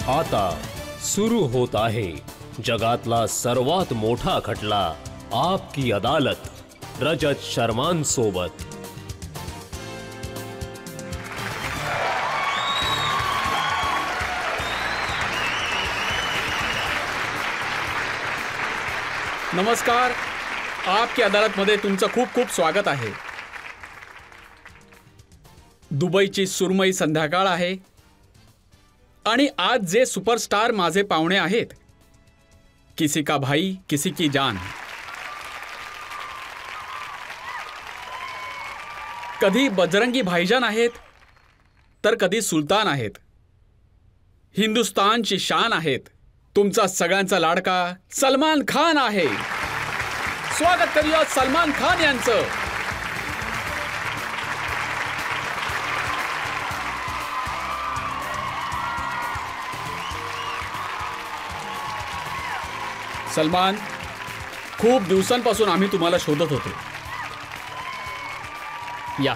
आता सुरू होत आहे जगातला सर्वात मोठा खटला आपकी अदालत रजत शर्मांसोबत। नमस्कार, आपकी अदालत मध्ये तुमचं खूप खूप स्वागत आहे। दुबईची सुरमई संध्याकाळ आहे आणि आज जे सुपरस्टार माझे पाहुणे आहेत, किसी का भाई किसी की जान। कधी बजरंगी भाईजान आहेत तर कधी सुलतान आहेत। हिंदुस्तानची शान आहेत। तुमचा सगळ्यांचा लाडका सलमान खान आहे। स्वागत करूया सलमान खान यांचं। सलमान, खूप दिवसांपासून आम्ही तुम्हाला शोधत होतो। या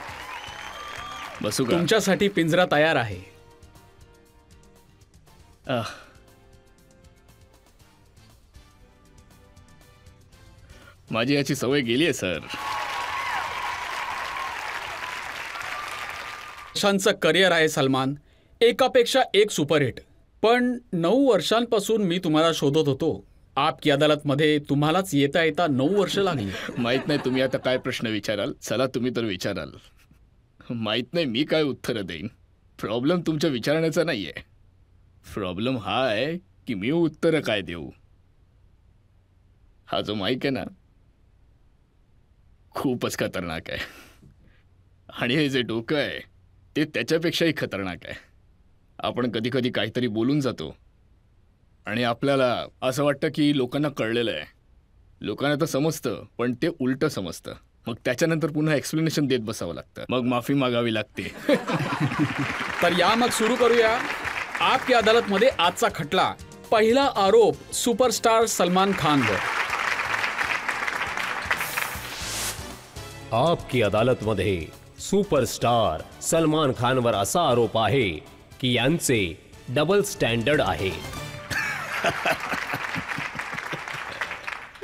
बसू का? तुमच्यासाठी पिंजरा तयार आहे। माझी याची सवय गेली आहे सर। वर्षांचं करिअर आहे सलमान, एकापेक्षा एक सुपरहिट। पण 9 वर्षांपासून मी तुम्हाला शोधत होतो। आपकी अदालत मध्ये तुम्हालाच येता येता 9 वर्ष लागली। माहित नाही तुम्ही आता काय प्रश्न विचाराल। चला तुम्ही तर विचाराल। माहित नाही मी काय उत्तर देईन। प्रॉब्लेम तुमच्या विचारण्याचा नाहीये। प्रॉब्लेम हा आहे की मी उत्तर काय देऊ। हा जो माईक आहे ना, खूपच खतरनाक आहे। आणि हे जे डोकं आहे ते त्याच्यापेक्षाही खतरनाक आहे। आपण कधी कधी काहीतरी बोलून जातो आणि आपल्याला असं वाटतं की लोकांना कळलेलं आहे, लोकांना तर समजतं, पण ते उलटं समजतं। मग त्याच्यानंतर पुन्हा एक्सप्लेनेशन देत बसावं लागतं, मग माफी मागावी लागते। तर या मग सुरू करूया आपकी अदालत मध्ये आजचा खटला। पहिला आरोप सुपरस्टार सलमान खानवर। आपकी अदालत मध्ये सुपरस्टार सलमान खानवर असा आरोप आहे की यांचे डबल स्टँडर्ड आहे।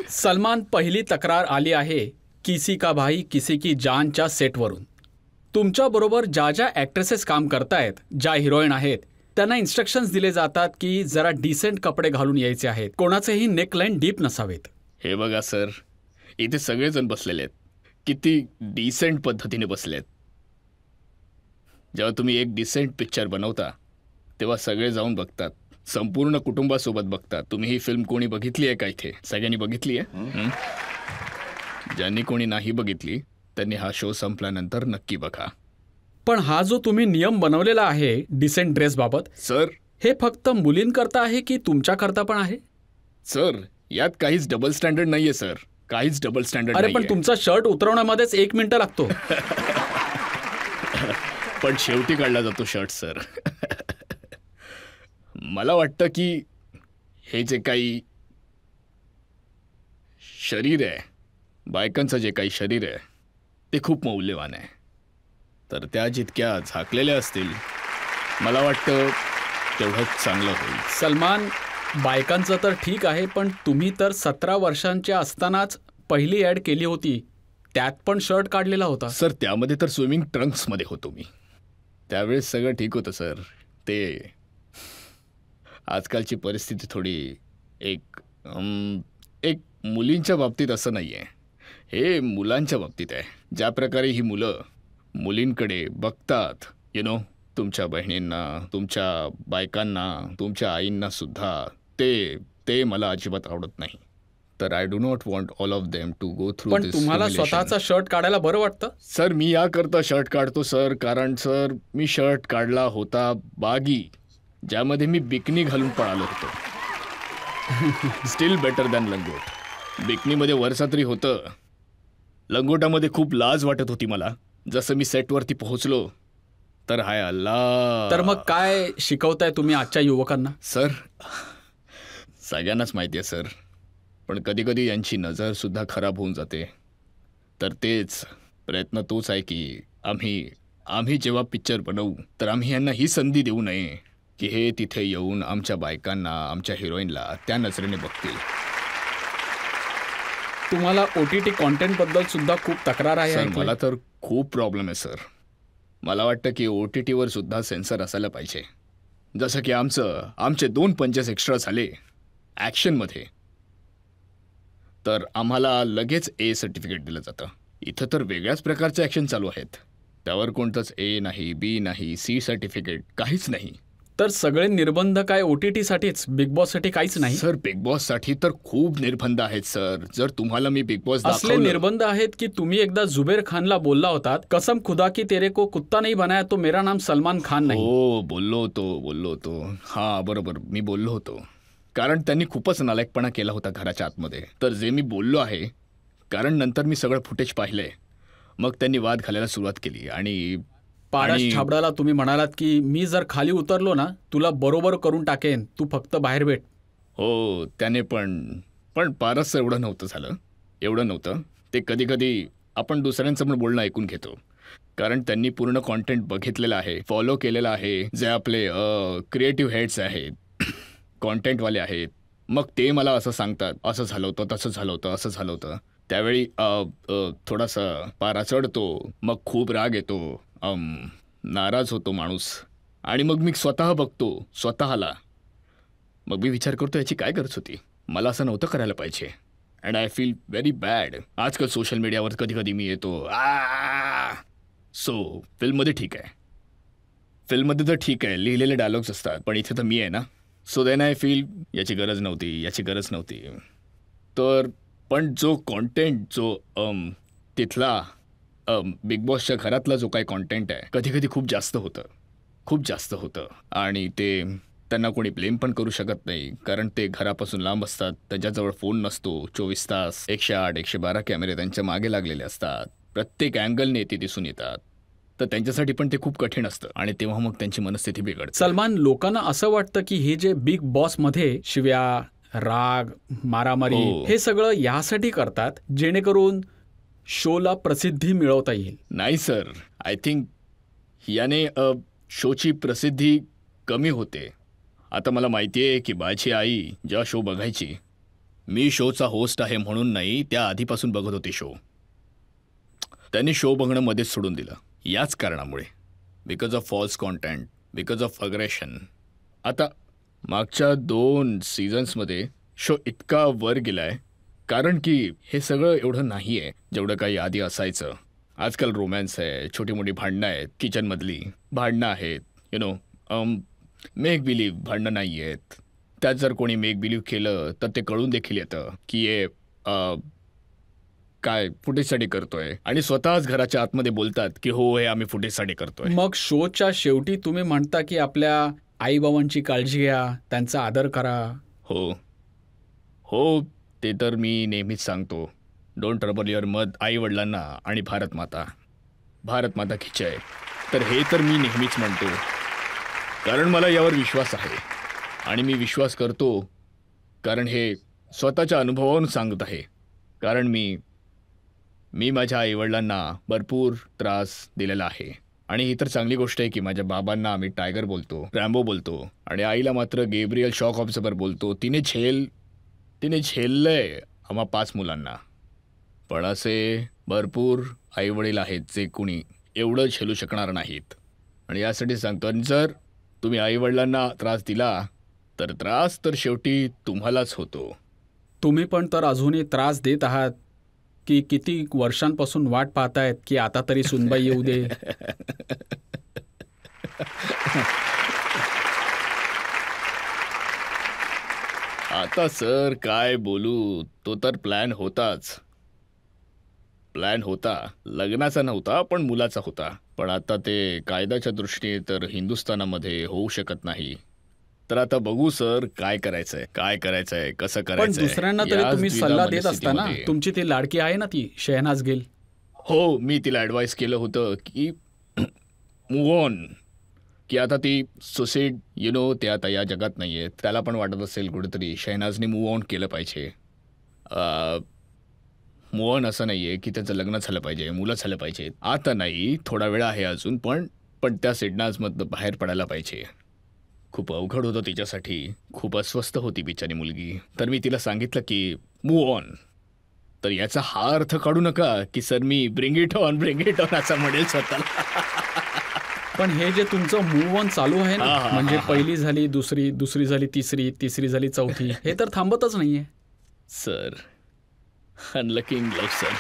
सलमान, पहिली तक्रार आली आहे किसी का भाई किसी की जानच्या सेटवरून। तुमच्या बरोबर ज्या ज्या ॲक्ट्रेसेस काम करतायत, ज्या हिरोईन आहेत, त्यांना इन्स्ट्रक्शन्स दिले जातात की जरा डिसेंट कपडे घालून यायचे आहेत, कोणाचेही नेकलाईन डीप नसावेत। हे बघा सर, इथे सगळेजण बसलेले आहेत, किती डिसेंट पद्धतीने बसलेत। जेव्हा तुम्ही एक डिसेंट पिक्चर बनवता तेव्हा सगळे जाऊन बघतात, संपूर्ण कुटुंबासोबत बघतात। तुम्ही ही फिल्म कोणी बघितली आहे का? इथे सगळ्यांनी बघितली आहे? ज्यांनी कोणी नाही बघितली त्यांनी हा शो संपल्यानंतर नक्की बघा। पण हा जो तुम्ही नियम बनवलेला आहे डिसेंट ड्रेस बाबत, सर, हे फक्त मुलींकरता आहे की तुमच्याकरता पण आहे? सर, यात काहीच डबल स्टँडर्ड नाहीये सर, काहीच डबल स्टँडर्ड अरे नाहीये। पण तुमचा शर्ट उतरवण्यामध्येच 1 मिनिट लागतो। पण शेवटी काढला जातो शर्ट सर। मला वाटतं की हे जे काही शरीर आहे, बायकांचं जे काही शरीर आहे, ते खूप मौल्यवान आहे। तर त्या जितक्या झाकलेल्या असतील, मला वाटतं तेवढंच चांगलं होईल। सलमान, बायकांचं तर ठीक आहे, पण तुम्ही तर 17 वर्षांच्या असतानाच पहिली ॲड केली होती, त्यात पण शर्ट काढलेला होता। सर, त्यामध्ये तर स्विमिंग ट्रंक्समध्ये होतो मी। त्यावेळेस सगळं ठीक होतं सर। ते आजकालची परिस्थिती थोडी एक मुलींच्या बाबतीत असं नाही आहे, हे मुलांच्या बाबतीत आहे। ज्या प्रकारे ही मुलं मुलींकडे बघतात, तुमच्या बहिणींना, तुमच्या बायकांना, तुमच्या आईंना सुद्धा, ते मला अजिबात आवडत नाही। तर I do not want all of them to go through this. पण तुम्हाला स्वतःचा शर्ट काढायला बरं वाटतं? सर, मी याकरता शर्ट काढतो सर, कारण सर मी शर्ट काढला होता बागी, ज्यामध्ये मी बिकनी घालून पळालो होतो। स्टील बेटर दॅन लंगोट। बिकनीमध्ये वरसात्री होतं, लंगोटामध्ये खूप लाज वाटत होती मला। जसं मी सेटवरती पोहोचलो तर हाय अल्लाह। तर मग काय शिकवताय तुम्ही आजच्या युवकांना? सर, सगळ्यांनाच माहिती आहे सर, पण कधी कधी यांची नजर सुद्धा खराब होऊन जाते। तर तेच प्रयत्न तोच आहे की आम्ही जेव्हा पिक्चर बनवू तर आम्ही यांना ही संधी देऊ नये की हे तिथे येऊन आमच्या बायकांना, आमच्या हिरोईनला त्या नजरेने बघतील. तुम्हाला OTT कॉन्टेंटबद्दल सुद्धा खूप तक्रार आहे सर ऐकलंय. मला तर खूप प्रॉब्लेम आहे सर. मला वाटतं की OTTवर सुद्धा सेन्सर असायला पाहिजे. जसं की आमचे 2 पंचेस एक्स्ट्रा झाले ॲक्शनमध्ये तर आम्हाला लगेच A सर्टिफिकेट दिलं जातं. इथं तर वेगळ्याच प्रकारचे ॲक्शन चालू आहेत. त्यावर कोणतंच A नाही, B नाही, C सर्टिफिकेट काहीच नाही. तर सगळे निर्बंध काय OTT साठीच, बिग बॉससाठी काहीच नाही? सर बिग बॉससाठी तर खूप निर्बंध आहेत सर. जर तुम्हाला मी बिग बॉस असले दाखवलं निर्बंध आहेत की तुम्ही एकदा जुबेर खानला बोलला होतात, कसम खुदा की तेरे को कुत्ता नहीं बनाया तो मेरा नाम सलमान खान नाही. हो बोललो होतो. हां बरोबर मी बोललो होतो. कारण त्यांनी खूपच नालायकपणा केला होता घराच्या आतमध्ये. तर जे मी बोललो आहे, कारण नंतर मी सगळं फुटेज पाहिलंय. मग त्यांनी वाद घालायला सुरुवात केली आणि पारस छाबडाला तुम्ही म्हणालात की मी जर खाली उतरलो ना तुला बरोबर करून टाकेन, तू फक्त बाहेर भेट. हो त्याने पण पारस एवढं नव्हतं. ते कधी आपण दुसऱ्यांचं पण बोलणं ऐकून घेतो. कारण त्यांनी पूर्ण कॉन्टेंट बघितलेलं आहे, फॉलो केलेलं आहे. जे आपले क्रिएटिव्ह हेड्स आहेत, कॉन्टेंटवाले आहेत, मग ते मला असं सांगतात, असं झालं होतं, तसं झालं होतं, असं झालं होतं. त्यावेळी थोडासा पारा चढतो, मग खूप राग येतो, नाराज होतो माणूस. आणि मग मी स्वतः बघतो स्वतःला. मग मी विचार करतो याची काय गरज होती, मला असं नव्हतं करायला पाहिजे. And I feel very bad. आजकाल सोशल मीडियावर कधी मी येतो सो फिल्ममध्ये ठीक आहे लिहिलेले डायलॉग्स असतात, पण इथे तर मी आहे ना. सो देन आय फील याची गरज नव्हती. तर पण जो कॉन्टेंट जो तिथला बिग बॉसच्या घरातला जो काही कॉन्टेंट आहे कधी खूप जास्त होतं. आणि ते त्यांना कोणी ब्लेम पण करू शकत नाही, कारण ते घरापासून लांब असतात, त्यांच्याजवळ फोन नसतो 24 तास. 108, 112 कॅमेरे त्यांच्या मागे लागलेले असतात, प्रत्येक अँगलने ते दिसून येतात. तर त्यांच्यासाठी पण ते खूप कठीण असतं आणि तेव्हा मग त्यांची मनस्थिती बिघडते. सलमान, लोकांना असं वाटतं की हे जे बिग बॉसमध्ये शिव्या, राग, मारामारी हे सगळं यासाठी करतात जेणेकरून शोला प्रसिद्धी मिळवता येईल. नाही सर, आय थिंक याने शोची प्रसिद्धी कमी होते. आता मला माहिती आहे की माझी आई जेव्हा शो बघायची, मी शोचा होस्ट आहे म्हणून नाही, त्या आधीपासून बघत होती शो. त्यांनी शो बघणं मध्येच सोडून दिलं याच कारणामुळे, because of false content, because of aggression. आता मागच्या 2 सीझन्समध्ये शो इतका वर गेलाय कारण की हे सगळं एवढं नाही आहे जेवढं काही आधी असायचं. आजकाल रोमॅन्स आहे, छोटी मोठी भांडणं आहेत, किचनमधली भांडणं आहेत, मेक बिलीव्ह भांडणं नाही आहेत. त्यात जर कोणी मेक बिलीव्ह केलं तर ते कळून देखील येतं की हे काय फुटेजसाठी करतोय, आणि स्वतःच घराच्या आतमध्ये बोलतात की हो हे आम्ही फुटेजसाठी करतोय. मग शोच्या शेवटी तुम्ही म्हणता की आपल्या आईबाबांची काळजी घ्या, त्यांचा आदर करा. हो ते तर मी नेहमीच सांगतो. डोंट ट्रबल युअर मद, आई वडिलांना आणि भारत माता खिच आहे. तर हे तर मी नेहमीच म्हणतो, कारण मला यावर विश्वास आहे आणि मी विश्वास करतो, कारण हे स्वतःच्या अनुभवावरून सांगत आहे. कारण मी माझ्या आईवडिलांना भरपूर त्रास दिलेला आहे. आणि ही तर चांगली गोष्ट आहे की माझ्या बाबांना आम्ही टायगर बोलतो, रॅम्बो बोलतो, आणि आईला मात्र गेब्रियल शॉक ऑब्झर्वर बोलतो. तिने झेललंय आम्हा 5 मुलांना. पण असे भरपूर आईवडील आहेत जे कुणी एवढं झेलू शकणार नाहीत. आणि यासाठी सांगतो, जर तुम्ही आईवडिलांना त्रास दिला तर त्रास तर शेवटी तुम्हालाच होतो. तुम्ही पण तर अजूनही त्रास देत आहात की किती वर्षांपासून वाट पाहतायत की आता तरी सुनबाई येऊ दे. आता सर काय बोलू, तो तर प्लॅन होता, लग्नाचा नव्हता पण मुलाचा होता. पण आता ते कायद्याच्या दृष्टीने तर हिंदुस्थानामध्ये होऊ शकत नाही. तर आता बघू सर काय करायचंय, कसं पण करायचंय. दुसऱ्यांना तरी तुम्ही सल्ला देत असताना, तुमची ती लाडकी आहे ना ती शेहनाज गिल. हो, मी तिला ॲडवाईस केलं होतं की मूव्ह ऑन, की आता ती सुसाईड ते आता या जगात नाही आहे. त्याला पण वाटत असेल कुठेतरी शेहनाजने मूव्ह ऑन केलं पाहिजे. मूव्ह ऑन असं नाही आहे की त्याचं लग्न झालं पाहिजे, मुलं झालं पाहिजे. आता नाही, थोडा वेळ आहे अजून, पण त्या शेहनाजमधनं बाहेर पडायला पाहिजे. खूप अवघड होतं तिच्यासाठी. खूप अस्वस्थ होती बिचारी मुलगी. तर मी तिला सांगितलं की मूव्ह ऑन. तर याचा हा अर्थ काढू नका की sir me bring it on असं म्हणेल स्वतःला. पण हे जे तुमचं मूव्ह ऑन चालू आहे हा, ना, हा, म्हणजे हा. पहिली झाली दुसरी, दुसरी झाली तिसरी, तिसरी झाली चौथी, हे तर थांबतच नाहीये. Sir unlucky love sir.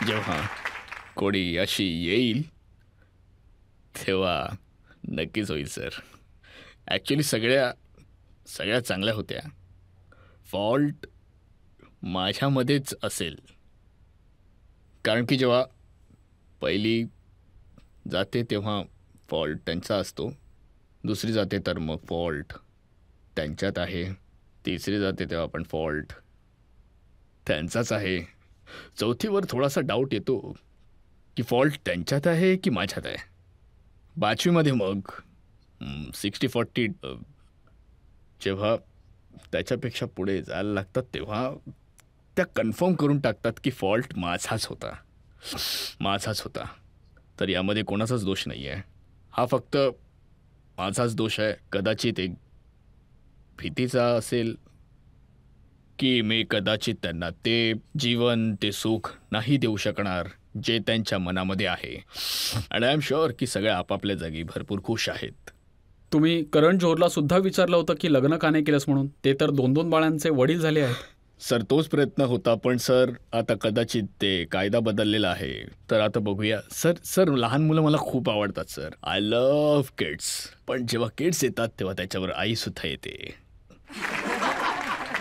जेव्हा कोणी अशी येईल तेव्हा नक्कीच होईल सर. ॲक्च्युली सगळ्या चांगल्या होत्या. फॉल्ट माझ्यामध्येच असेल. कारण की जेव्हा पहिली जाते तेव्हा फॉल्ट त्यांचा असतो, दुसरी जाते तर मग फॉल्ट त्यांच्यात आहे, तिसरी जाते तेव्हा पण फॉल्ट त्यांचाच आहे, चौथीवर थोडासा डाऊट येतो की फॉल्ट त्यांच्यात आहे की माझ्यात आहे. 5वीमध्ये मग 60-40 जेव्हा त्याच्यापेक्षा पुढे जायला लागतात तेव्हा त्या कन्फर्म करून टाकतात की फॉल्ट माझाच होता. तर यामध्ये कोणाचाच दोष नाही आहे. हा फक्त माझाच दोष आहे. कदाचित एक भीतीचा असेल की मी कदाचित त्यांना ते जीवन, ते सुख नाही देऊ शकणार जे त्यांच्या मनामध्ये आहे. आणि आय एम शुअर की सगळ्या आपापल्या जागी भरपूर खुश आहेत. तुम्ही करण जोहरला सुद्धा विचारलं होतं की लग्न का नाही केलंस म्हणून? ते तर 2-2 बाळांचे वडील झाले आहेत. सर तोच प्रयत्न होता, पण सर आता कदाचित ते कायदा बदललेला आहे. तर आता बघूया. सर लहान मुलं मला खूप आवडतात सर. I love kids. पण जेव्हा किड्स येतात तेव्हा त्याच्यावर आईसुद्धा येते.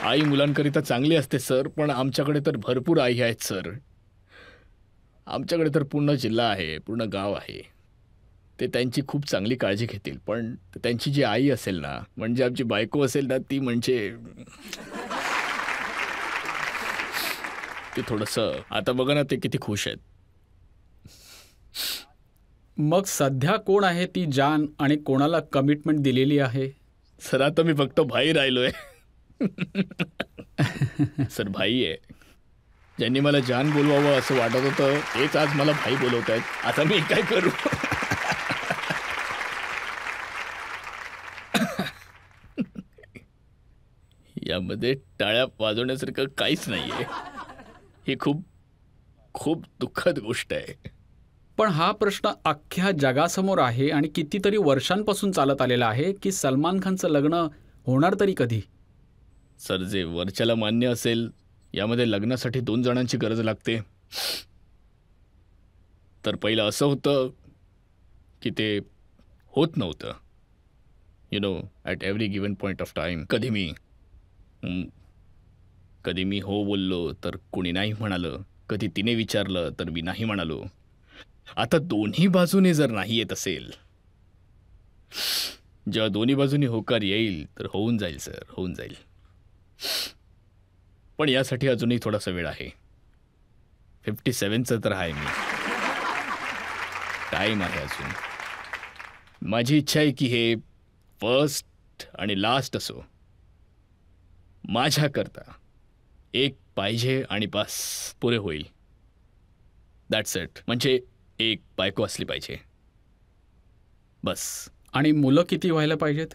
आई मुलांकरिता चांगली असते सर, पण आमच्याकडे तर भरपूर आई आहेत सर. आमच्याकडे तर पूर्ण जिल्हा आहे, पूर्ण गाव आहे. ते त्यांची खूप चांगली काळजी घेतील. पण त्यांची जी आई असेल ना, म्हणजे आमची बायको असेल ना, ती म्हणजे ते थोडंसं आता बघा ना, ते किती खुश आहेत. मग सध्या कोण आहे ती जान आणि कोणाला कमिटमेंट दिलेली आहे? सर आता मी फक्त भाई राहिलोय. सर भाई आहे. ज्यांनी मला जान बोलवावं असं वाटत होतं तेच आज मला भाई बोलवत आहेत. आता मी काय करू? यामध्ये टाळ्या वाजवण्यासारखं काहीच नाहीये. ही खूप खूप दुःखद गोष्ट आहे. पण हा प्रश्न अख्ख्या जगासमोर आहे आणि कितीतरी वर्षांपासून चालत आलेला आहे की सलमान खानचं लग्न होणार तरी कधी? सर जे वरच्याला मान्य असेल, यामध्ये लग्नासाठी 2 जणांची गरज लागते. तर पहिलं असं होतं की ते होत नव्हतं. You know, at every given point of time कधी मी हो बोललो तर कोणी नाही म्हणालं, कधी तिने विचारलं तर मी नाही म्हणालो. आता दोन्ही बाजूने जर नाही येत असेल, जेव्हा दोन्ही बाजूनी होकार येईल तर होऊन जाईल सर, होऊन जाईल. पण यासाठी अजूनही थोडासा वेळ आहे. 57चं तर आहे मी. टाईम आहे अजून. माझी इच्छा आहे की हे फर्स्ट आणि लास्ट असो. माझ्याकरता एक पाहिजे आणि बस पुरे होईल. That's it. म्हणजे एक बायको असली पाहिजे बस. आणि मुलं किती व्हायला पाहिजेत?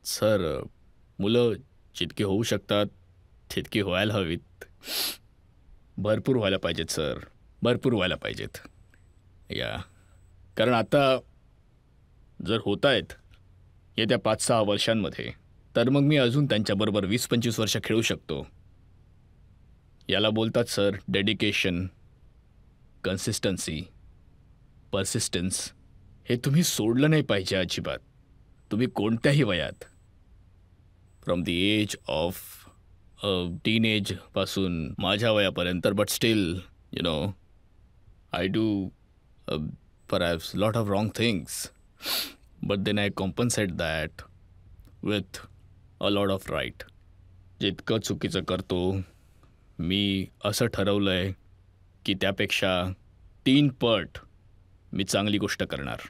सर मुलं जितके होऊ शकतात तितकी व्हायला हवीत. भरपूर व्हायला पाहिजेत सर, भरपूर व्हायला पाहिजेत. या कारण आता जर होत आहेत येत्या 5-6 वर्षांमध्ये, तर मग मी अजून त्यांच्याबरोबर 20-25 वर्ष खेळू शकतो. याला बोलतात सर डेडिकेशन, कन्सिस्टन्सी, पर्सिस्टन्स. हे तुम्ही सोडलं नाही पाहिजे अजिबात. तुम्ही कोणत्याही वयात, फ्रॉम दी एज ऑफ टीनेजपासून माझ्या वयापर्यंत. But still you know I do perhaps lot of wrong things, but then I compensate that with a lot of right. जितकं चुकीचं करतो मी, असं ठरवलं आहे की त्यापेक्षा 3 पट मी चांगली गोष्ट करणार.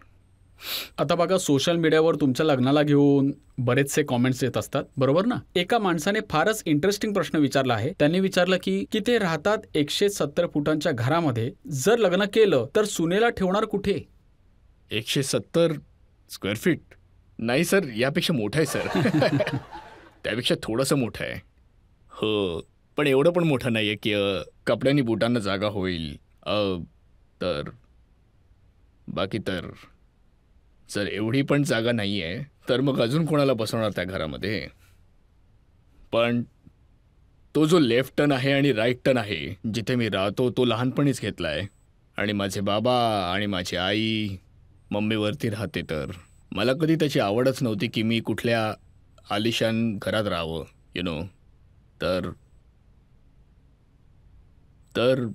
आता बघा, सोशल मीडियावर तुमच्या लग्नाला घेऊन बरेचसे कॉमेंट्स येत असतात, बरोबर ना? एका माणसाने फारच इंटरेस्टिंग प्रश्न विचारला आहे. त्यांनी विचारलं की ते राहतात 170 फुटांच्या घरामध्ये, जर लग्न केलं तर सुनेला ठेवणार कुठे? 170 स्क्वेअर फीट? नाही सर, यापेक्षा मोठं आहे सर. त्यापेक्षा थोडंसं मोठं आहे. हो, पण एवढं पण मोठं नाही आहे की कपड्यांनी बुटांना जागा होईल. तर बाकी तर जर एवढी पण जागा नाही आहे तर मग अजून कोणाला बसवणार त्या घरामध्ये? पण तो जो लेफ्ट टर्न आहे आणि राईट टर्न आहे जिथे मी राहतो तो लहानपणीच घेतला आहे. आणि माझे बाबा आणि माझी आई मम्मीवरती राहते, तर मला कधी त्याची आवडच नव्हती की मी कुठल्या आलिशान घरात राहावं, यु नो. तर तर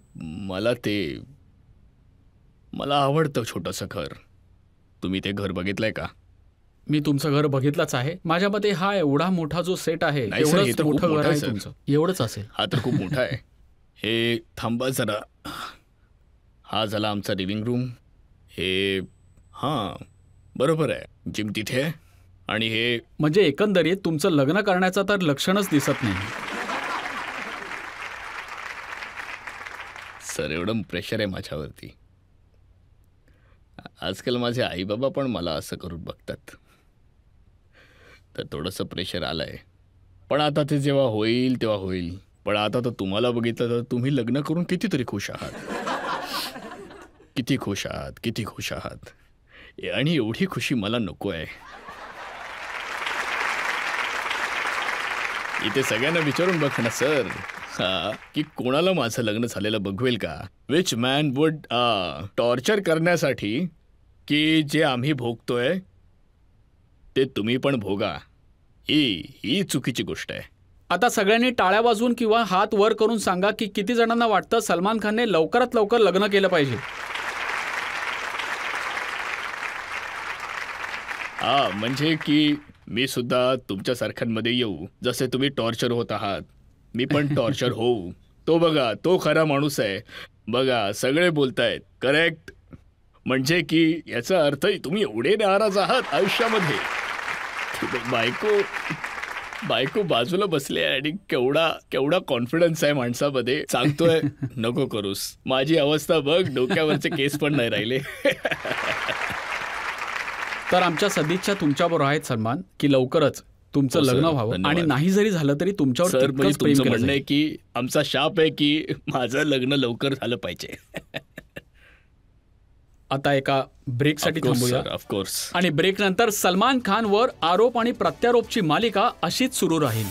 मला आवडतं छोटंसं घर. तुम्ही ते घर बघितलंय का? मी तुमचं घर बघितलंच आहे. माझ्या मते हा एवढा मोठा जो सेट आहे नाही सर, हे एवढंच तर खूप मोठं घर मोठं आहे आहे सर. तुमचं. एवढंच असेल. हा तर खूप मोठा आहे. हे थांबा जरा. हा झाला आमचा लिव्हिंग रूम. हे हां बरोबर आहे, जिम तिथे आहे. आणि हे म्हणजे एकंदरीत तुमचं लग्न करण्याचं तर लक्षणच दिसत नाही. सर एवढं प्रेशर आहे माझ्यावरती. आजकाल माझे आईबाबा पण मला असं करून बघतात, तर थोडंसं प्रेशर आलं आहे. पण आता ते जेव्हा होईल तेव्हा होईल. पण आता तर तुम्हाला बघितलं तर तुम्ही लग्न करून कितीतरी खुश आहात. किती खुश आहात, किती खुश आहात. आणि एवढी खुशी मला नको आहे. इथे सगळ्यांना विचारून बघ ना सर, की कोणाला माझं लग्न झालेलं बघवेल का? विच मॅन वुड टॉर्चर करण्यासाठी की जे आम्ही भोगतोय ते तुम्ही पण भोगा. ही चुकीची गोष्ट आहे. आता सगळ्यांनी टाळ्या वाजवून किंवा हात वर करून सांगा की किती जणांना वाटतं सलमान खानने लवकरात लवकर लग्न केलं पाहिजे. म्हणजे की मी सुद्धा तुमच्यासारख्यांमध्ये येऊ. जसे तुम्ही टॉर्चर होत आहात मी पण टॉर्चर होऊ. तो बघा, तो खरा माणूस आहे. बघा सगळे बोलतायत करेक्ट. म्हणजे की याचा अर्थ तुम्ही एवढे नाराज आहात आयुष्यामध्ये. बायको बाजूला बसली आहे आणि केवढा कॉन्फिडन्स आहे माणसामध्ये. सांगतोय नको करूस. माझी अवस्था बघ, डोक्यावरचे केस पण नाही राहिले. तर आमच्या सदिच्छा तुमच्याबरोबर आहेत सलमान, की लवकरच तुमचं हो सर, लग्न व्हावं. धन्यवाद. आणि नाही जरी झालं तरी तुमच्यावर सर म्हणजे तितकंच प्रेम तुमचं केलं म्हणणं आहे जाईल. की आमचा शाप आहे की माझं लग्न लवकर झालं पाहिजे. आता एका ब्रेकसाठी थांबूया. ऑफकोर्स. आणि ब्रेक नंतर सलमान खानवर आरोप आणि प्रत्यारोपची मालिका अशीच सुरू राहील.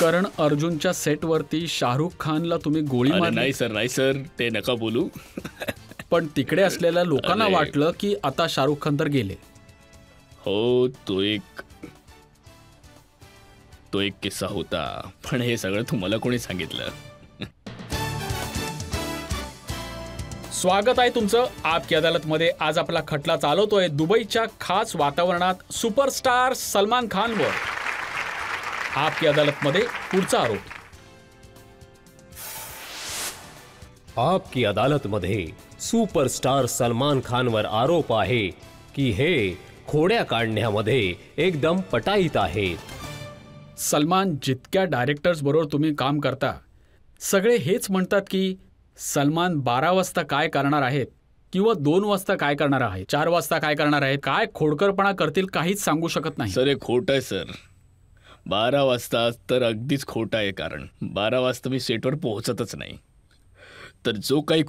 करण अर्जुनच्या सेटवरती शाहरुख खानला तुम्ही गोळी मारली. नाही सर ते नका बोलू. पण तिकडे असलेल्या लोकांना अरे. वाटलं की आता शाहरुख खान तर गेले. हो तो एक किस्सा होता. पण हे सगळं तुम्हाला कोणी सांगितलं? स्वागत आहे तुमचं आप की अदालतमध्ये. आज आपला खटला चालवतोय दुबईच्या खास वातावरणात सुपरस्टार सलमान खानवर. आप की अदालतमध्ये पुढचा आरोप. आपकी अदालतमध्ये सुपरस्टार सलमान खानवर आरोप आहे की हे खोड्या काढण्यामध्ये एकदम पटाईत आहेत. सलमान, जितक्या डायरेक्टर्स बरोबर तुम्ही काम करता सगळे हेच म्हणतात की सलमान 12 वाजता काय करणार आहेत किंवा 2 वाजता काय करणार आहे, 4 वाजता काय करणार आहेत, काय खोडकरपणा करतील काहीच सांगू शकत नाही. सर हे खोटं आहे सर. 12 वाजता तर अगदीच खोटं आहे. कारण 12 वाजता मी सेटवर पोहोचतच नाही. तर जो काही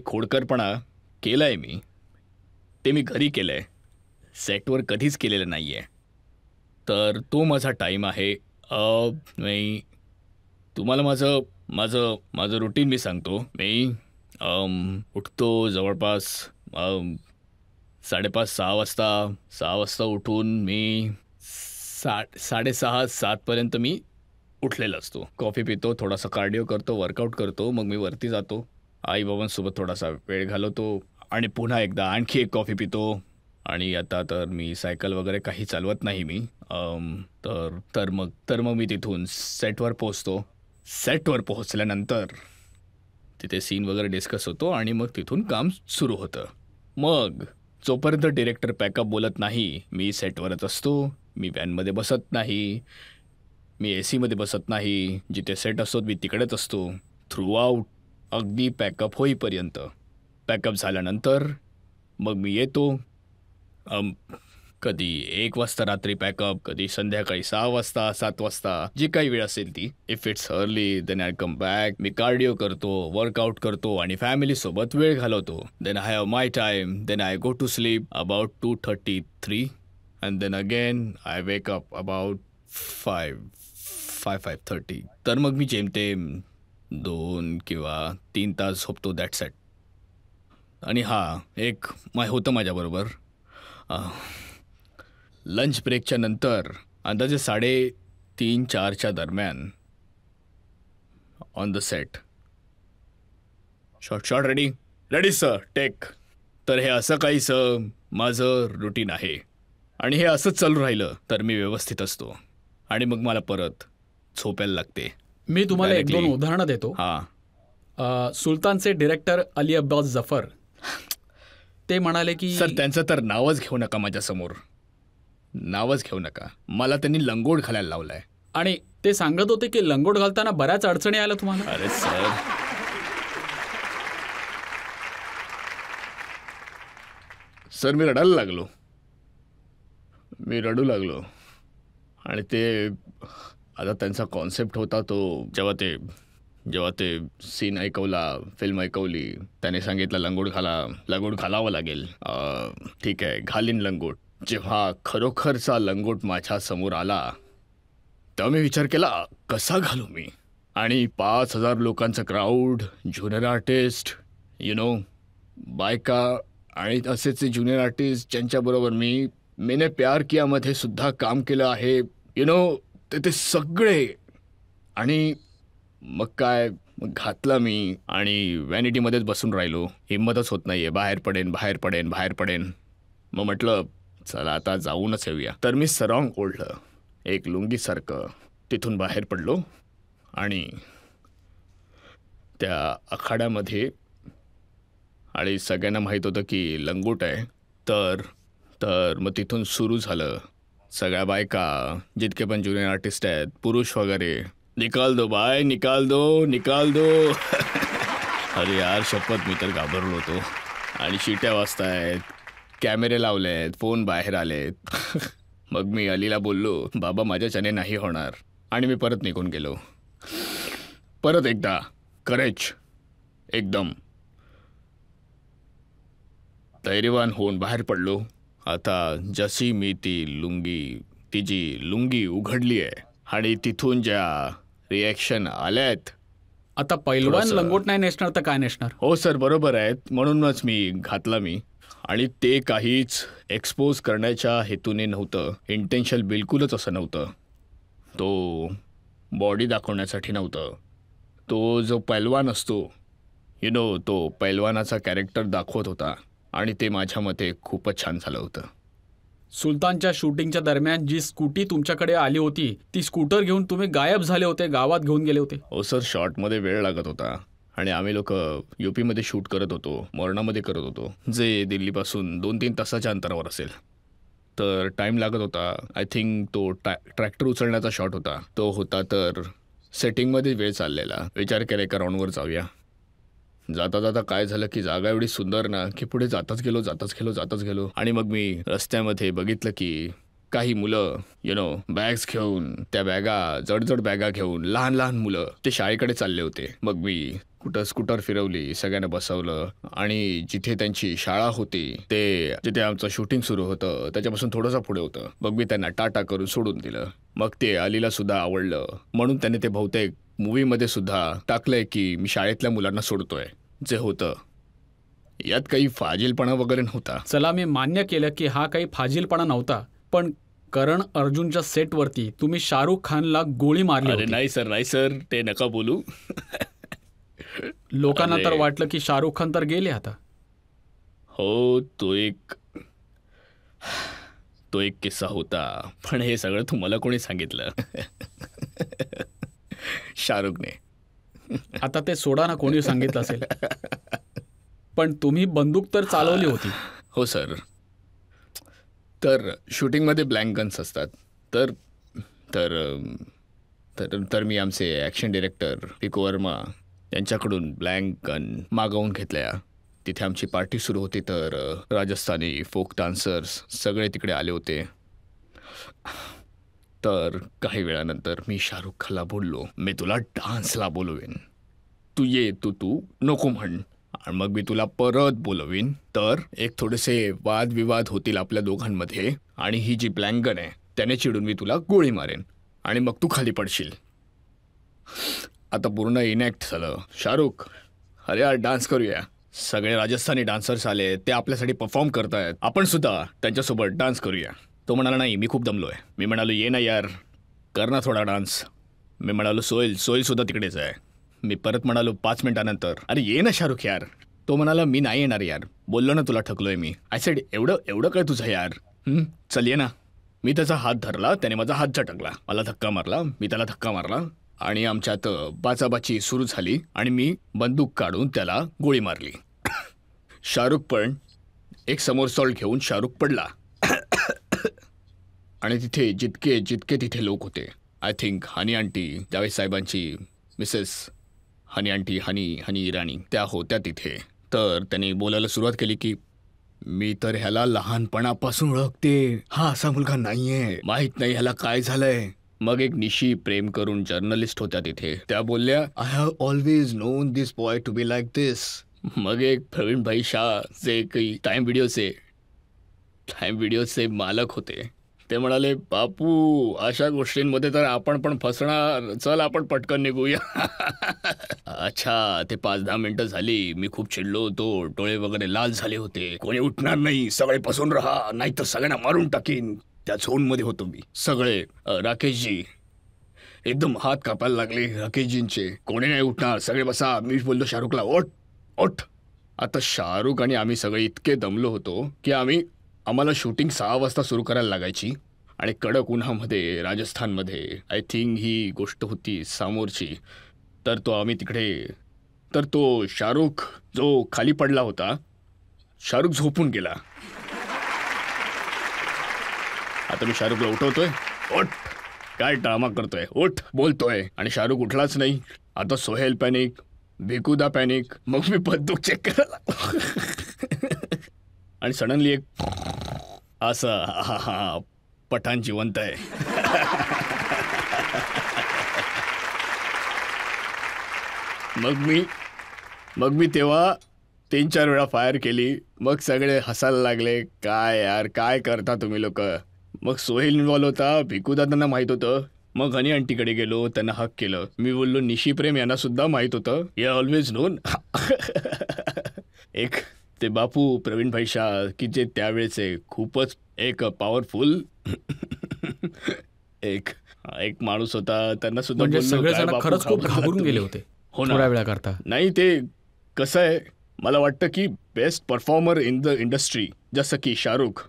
खोडकरपणा केलाय मी ते मी घरी केलंय. सेटवर कधीच केलेलं नाही आहे. तर तो माझा टाईम आहे. मी तुम्हाला माझं रुटीन मी सांगतो. मी उठतो जवळपास 5:30-6 वाजता. 6 वाजता उठून मी 6:30-7 मी उठलेला असतो. कॉफी पितो, थोडासा कार्डिओ करतो, वर्कआउट करतो. मग मी वरती जातो. आईबाबांसोबत थोडासा वेळ घालवतो आणि पुन्हा एकदा आणखी एक कॉफी पितो. आणि आता तर मी सायकल वगैरे काही चालवत नाही मी. तर मग मी तिथून सेटवर पोहोचतो. सेटवर पोहोचल्यानंतर तिथे सीन वगैरे डिस्कस होतो आणि मग तिथून काम सुरू होतं. मग जोपर्यंत डिरेक्टर पॅकअप बोलत नाही मी सेटवरच असतो. मी व्हॅनमध्ये बसत नाही, मी AC मध्ये बसत नाही. जिथे सेट असतो मी तिकडेच असतो थ्रू आऊट, अगदी पॅकअप होईपर्यंत. पॅकअप झाल्यानंतर मग मी येतो. कधी 1 वाजता रात्री पॅकअप, कधी संध्याकाळी 6 वाजता, 7 वाजता, जी काही वेळ असेल ती. If it's early then I come back. मी कार्डिओ करतो, वर्कआउट करतो आणि फॅमिलीसोबत वेळ घालवतो. Then I have my time. Then I go to sleep about 2:33 and then again I wake up about 5:30. तर मग मी जेमतेम 2 किंवा 3 तास झोपतो. That's it. आणि एक होतं माझ्याबरोबर. लंच ब्रेकच्या नंतर अंदाजे 3:30-4च्या दरम्यान on the set. Shot ready sir, take. तर हे असं काहीसं माझं रुटीन आहे आणि हे असंच चालू राहिलं तर मी व्यवस्थित असतो आणि मग मला परत झोपायला लागते. मी तुम्हाला 1-2 उदाहरणं देतो. सुलतानचे डिरेक्टर अली अब्बास जफर ते म्हणाले की सर त्यांचं तर नावच घेऊ नका माझ्यासमोर. नावच घेऊ नका. मला त्यांनी लंगोट घालायला लावलाय. आणि ते सांगत होते की लंगोट घालताना बऱ्याच अडचणी आल्या तुम्हाला. अरे सर मी रडू लागलो. आणि ते आता त्यांचा कॉन्सेप्ट होता तो जेव्हा ते सीन ऐकवला, फिल्म ऐकवली, त्याने सांगितलं लंगोट घालावं लागेल. ठीक आहे, घालीन लंगोट. जेव्हा खरोखरचा लंगोट माझ्या समोर आला तेव्हा मी विचार केला कसा घालू मी. आणि 5,000 लोकांचं क्राऊड, ज्युनियर आर्टिस्ट, बायका आणि असेच ज्युनियर आर्टिस्ट ज्यांच्याबरोबर मैंने प्यार कियामध्ये सुद्धा काम केलं आहे. ते सगळे. आणि मग घातला मी आणि व्हॅनिटीमध्येच बसून राहिलो. हिंमतच होत नाहीये. बाहेर पडेन. मग म्हटलं चला आता जाऊनच येऊया. तर मी सरॉंग ओढलं एक लुंगीसारखं, तिथून बाहेर पडलो आणि त्या आखाड्यामध्ये. आणि सगळ्यांना माहीत होतं की लंगोट आहे. तर मग तिथून सुरू झालं. सगळ्या बायका, जितके पण ज्युनियर आर्टिस्ट आहेत, पुरुष वगैरे, निकाल दो बाय, निकाल दो. अरे यार शपथ, मी तर घाबरलो होतो. आणि शिट्या वाजतायत, कॅमेरे लावले आहेत, फोन बाहेर आलेत. मग मी अलीला बोललो बाबा माझ्याच्याने नाही होणार. आणि मी परत निघून गेलो. परत एकदा करेज, एकदम धैर्यवान होऊन बाहेर पडलो. आता जशी मी ती जी लुंगी उघडली आहे आणि तिथून ज्या रिॲक्शन आल्यात. आता पैलवान लंगोट नाही नेसणार तर काय नेसणार? हो सर, बरोबर आहेत. म्हणूनच मी घातला. आणि ते काहीच एक्सपोज करण्याच्या हेतूने नव्हतं. इंटेन्शन बिलकुलच असं नव्हतं. तो बॉडी दाखवण्यासाठी नव्हतं. तो जो पैलवान असतो, तो पैलवानाचा कॅरेक्टर दाखवत होता. आणि ते माझ्या मते खूपच छान झालं होतं. सुलतानच्या शूटिंगच्या दरम्यान जी स्कूटी तुमच्याकडे आली होती, ती स्कूटर घेऊन तुम्ही गायब झाले होते, गावात घेऊन गेले होते. हो सर, शॉटमध्ये वेळ लागत होता. आणि आम्ही लोक UPमध्ये शूट करत होतो, मोरणामध्ये करत होतो, जे दिल्लीपासून 2-3 तासाच्या अंतरावर असेल. तर टाईम लागत होता. आय थिंक तो ट्रॅक्टर उचलण्याचा शॉट होता. तो होता तर सेटिंगमध्ये वेळ चाललेला. विचार केला एका राऊंडवर जाऊया. जाता काय झालं की जागा एवढी सुंदर ना की पुढे जाताच गेलो. आणि मग मी रस्त्यामध्ये बघितलं की काही मुलं बॅग्स घेऊन, त्या जड बॅगा घेऊन, लहान मुलं ते शाळेकडे चालले होते. मग मी कुठं स्कूटर फिरवली, सगळ्यांना बसवलं आणि जिथे त्यांची शाळा होती, ते जिथे आमचं शूटिंग सुरू होतं त्याच्यापासून थोडंसं पुढे होतं. मग मी त्यांना टाटा करून सोडून दिलं. मग ते अलीला सुद्धा आवडलं म्हणून त्याने ते बहुतेक मूवीमध्ये सुद्धा टाकलंय की मी शाळेतल्या मुलांना सोडतोय. जे होतं यात काही फाजीलपणा वगैरे नव्हता. चला, मी मान्य केलं की हा काही फाजीलपणा नव्हता. पण करण अर्जुनच्या सेटवरती तुम्ही शाहरुख खानला गोळी मारली होती. नाही सर, ते नका बोलू. लोकांना तर वाटलं की शाहरुख खान तर गेले आता. हो, तो एक किस्सा होता. पण हे सगळं तुम्हाला कोणी सांगितलं? शाहरुखने. आता ते सोडा ना, कोणी सांगितलं असेल. पण तुम्ही बंदूक तर चालवली होती. हो सर. तर शूटिंगमध्ये ब्लँक गन्स असतात. तर मी आमचे ॲक्शन डिरेक्टर पिको वर्मा यांच्याकडून ब्लँक गन मागवून घेतल्या. तिथे आमची पार्टी सुरू होती तर राजस्थानी फोक डान्सर्स सगळे तिकडे आले होते. तर काही वेळानंतर मी शाहरुख खानला बोललो, मी तुला डान्सला बोलवेन, तू ये, तू नको म्हण, आणि मग मी तुला परत बोलवीन. तर एक थोडेसे वादविवाद होतील आपल्या दोघांमध्ये आणि ही जी ब्लँगन आहे त्याने चिडून मी तुला गोळी मारेन आणि मग तू खाली पडशील. आता पूर्ण इनॅक्ट झालं. शाहरुख, अरे यार डान्स करूया. सगळे राजस्थानी डान्सर्स आले, ते आपल्यासाठी परफॉर्म करतायत, आपण सुद्धा त्यांच्यासोबत डान्स करूया. तो म्हणाला नाही, मी खूप दमलो आहे. मी म्हणालो ये ना यार, कर ना थोडा डान्स. मी म्हणालो सोहेल सुद्धा तिकडेच आहे. मी परत म्हणालो 5 मिनिटानंतर, अरे ये ना शाहरुख यार. तो म्हणाला मी नाही येणार यार, बोललो ना तुला ठकलोय मी. आय सेड एवढं काय तुझं यार, चल ये ना. मी त्याचा हात धरला, त्याने माझा हात झटकला, मला धक्का मारला, मी त्याला धक्का मारला आणि आमच्यात बाचाबाची सुरू झाली आणि मी बंदूक काढून त्याला गोळी मारली. शाहरुख पण एक समोर सॉल्ट घेऊन शाहरुख पडला. आणि तिथे जितके तिथे लोक होते, I think honey aunty, Javed साहेबांची मिसेस हनी आंटी, हनी इराणी, त्या होत्या तिथे. तर त्यांनी बोलायला सुरुवात केली की मी तर ह्याला लहानपणापासून ओळखते, हा असा मुलगा नाहीये, माहित नाही ह्याला काय झालंय. मग एक निशी प्रेम करून जर्नलिस्ट होत्या तिथे, त्या बोलल्या I have always known this boy to be like this. मग एक प्रवीण भाई शाह जे काही टाइम व्हिडिओचे मालक होते, ते म्हणाले बापू अशा गोष्टींमध्ये तर आपण पण फसणार, चल आपण पटकन निघूया. अच्छा, ते 5-10 मिनिटं झाली. मी खूप चिडलो होतो, डोळे वगैरे लाल झाले होते. कोणी उठणार नाही, सगळे बसून राहा, नाही तर सगळ्यांना मारून टाकीन. त्या झोनमध्ये होतो मी. सगळे राकेशजी एकदम हात कापायला लागले राकेशजींचे, कोणी नाही उठणार, सगळे बसा. मी बोललो शाहरुखला ओठ. आता शाहरुख आणि आम्ही सगळे इतके दमलो होतो की आम्हाला शूटिंग 6 वाजता सुरू करायला लागायची आणि कडक उन्हामध्ये राजस्थानमध्ये, आय थिंक ही गोष्ट होती समोरची. तर तो शाहरुख जो खाली पडला होता, शाहरुख झोपून गेला. आता मी शाहरुखला उठवतोय, ओठ, काय ड्रामा करतोय, ओठ बोलतोय, आणि शाहरुख उठलाच नाही. आता सोहेल पॅनिक, भिकुदा पॅनिक. मग मी बंदूक चेक करायला आणि सडनली एक असं, हा पठाण जिवंत आहे. मग मी तेव्हा 3-4 वेळा फायर केली. मग सगळे हसायला लागले, काय यार काय करता तुम्ही लोक. मग सोहेल इन्व्हॉल्व होता, भिकुदा त्यांना माहीत होतं. मग हनी आंटीकडे गेलो, त्यांना हक केलं. मी बोललो निशी प्रेम यांना सुद्धा माहीत होतं, हे ऑलवेज नोन. एक ते बापू प्रवीण भाई शाह की जे त्यावेळेचे खूपच एक पॉवरफुल एक माणूस होता, त्यांना सुद्धा म्हणजे सगळेजण खरंच खूप घाबरून गेले होते थोड्या वेळा करता. नाही, ते कसं आहे, मला वाटतं की best performer in the industry जसं की शाहरुख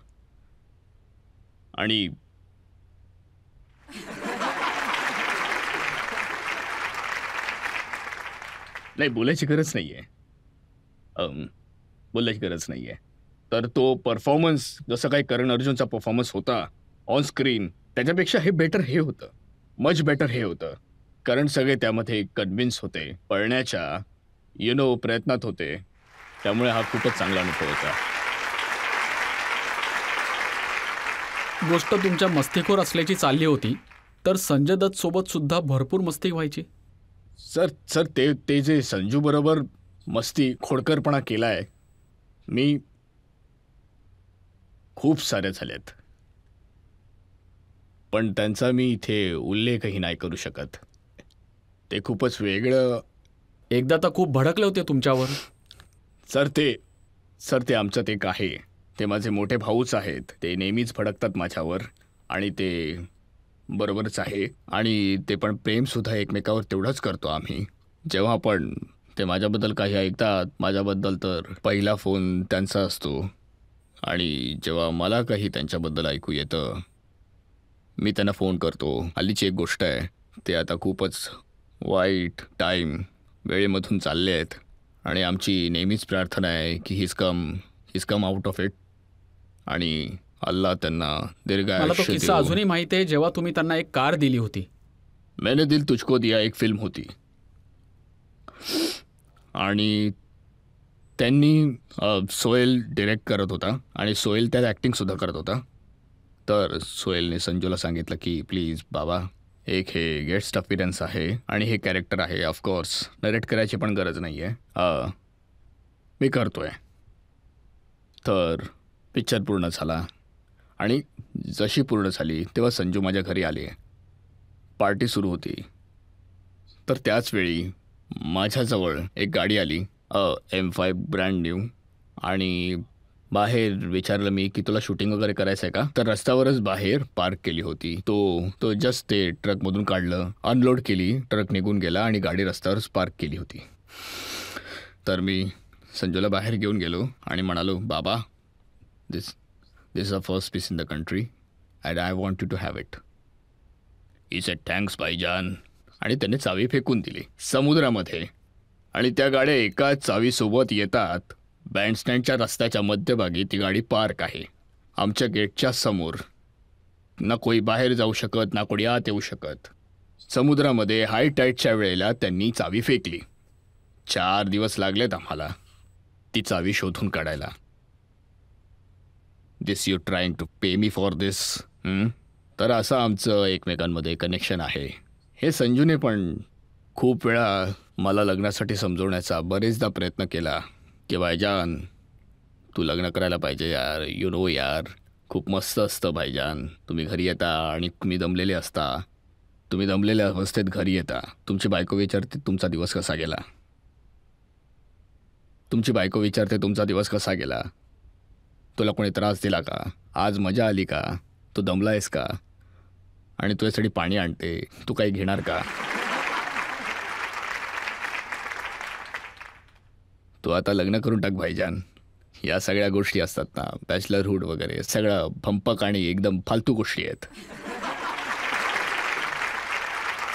आणि नाही बोलायची गरज नाहीये. तर तो परफॉर्मन्स जसं काही करण अर्जुनचा परफॉर्मन्स होता ऑन स्क्रीन, त्याच्यापेक्षा हे होतं, मच बेटर हे होतं. कारण सगळे त्यामध्ये कन्व्हिन्स होते, पळण्याच्या प्रयत्नात होते. त्यामुळे हा खूपच चांगला अनुभव होता. गोष्ट तुमच्या मस्तीखोर असल्याची चालली होती, तर संजय दत्त सोबत सुद्धा भरपूर मस्ती व्हायची. सर ते जे संजू बरोबर मस्ती खोडकरपणा केलाय, मी खूप साऱ्या झाल्यात, पण त्यांचा मी इथे उल्लेखही नाही करू शकत. ते खूपच वेगळं. एकदा तर खूप भडकले होते तुमच्यावर. सर ते आमच्यात एक आहे, ते माझे मोठे भाऊच आहेत. ते नेहमीच भडकतात माझ्यावर आणि ते बरोबरच आहे. आणि ते पण प्रेमसुद्धा एकमेकावर तेवढंच करतो आम्ही. जेव्हा पण ते माझ्याबद्दल काही ऐकतात, माझ्याबद्दल तर पहिला फोन त्यांचा असतो. आणि जेव्हा मला काही त्यांच्याबद्दल ऐकू येतं, मी त्यांना फोन करतो. हल्लीची एक गोष्ट आहे, ते आता खूपच वाईट वेळेमधून चालले आहेत आणि आमची नेहमीच प्रार्थना आहे की his come out of it आणि अल्लाह त्यांना मला तो किस्सा अजूनही माहिती आहे, जेव्हा तुम्ही त्यांना एक कार दिली होती. मैंने दिल तुझको दिया एक फिल्म होती आणि त्यांनी सोहेल डिरेक्ट करत होता आणि सोहेल त्यात ॲक्टिंगसुद्धा करत होता. तर सोहेलने संजूला सांगितलं की प्लीज बाबा, एक हे गेस्ट अपीरन्स आहे आणि हे कॅरेक्टर आहे, ऑफकोर्स नरेट करायची पण गरज नाही आहे, मी करतो आहे. तर पिक्चर पूर्ण झाला आणि जशी पूर्ण झाली तेव्हा संजू माझ्या घरी आली. पार्टी सुरू होती. तर त्याचवेळी माझ्याजवळ एक गाडी आली, M5 ब्रँड न्यू, आणि बाहेर विचारलं मी की तुला शूटिंग वगैरे करायचं आहे का. तर रस्त्यावरच बाहेर पार्क केली होती. तो जस्ट ते ट्रकमधून काढलं, अनलोड केली, ट्रक निघून गेला आणि गाडी रस्त्यावरच पार्क केली होती. तर मी संजूला बाहेर घेऊन गेलो आणि म्हणालो, बाबा, this is a first piece in the country and I want you to have it. He said thanks भाईजान. आणि त्याने चावी फेकून दिली समुद्रामध्ये. आणि त्या गाड्या एका चावीसोबत येतात. बँडस्टँडच्या रस्त्याच्या मध्यभागी ती गाडी पार्क आहे, आमच्या गेटच्या समोर. ना कोणी बाहेर जाऊ शकत, ना कोणी आत येऊ शकत. समुद्रामध्ये हाय टाईडच्या वेळेला त्यांनी चावी फेकली. 4 दिवस लागलेत आम्हाला ती चावी शोधून काढायला. This you trying to pay me for this. तर असं आमचं एकमेकांमध्ये कनेक्शन आहे. हे संजूने पण खूप वेळा मला लग्नासाठी समजवण्याचा बरेचदा प्रयत्न केला की भाईजान, तू लग्न करायला पाहिजे यार, यू नो यार, खूप मस्त असतं भाईजान. तुम्ही घरी येता आणि तुम्ही दमलेले असता, तुम्ही दमलेल्या अवस्थेत घरी येता, तुमची बायको विचारते तुमचा दिवस कसा गेला, तुमची बायको विचारते तुमचा दिवस कसा गेला, तुला कोणी त्रास दिला का, आज मजा आली का, तू दमला आहेस का, आणि तुझ्यासाठी पाणी आणते, तू काही घेणार का. तू आता लग्न करून टाक भाईजान. या सगळ्या गोष्टी असतात ना, बॅचलरहूड वगैरे, सगळं भंपक आणि एकदम फालतू गोष्टी आहेत.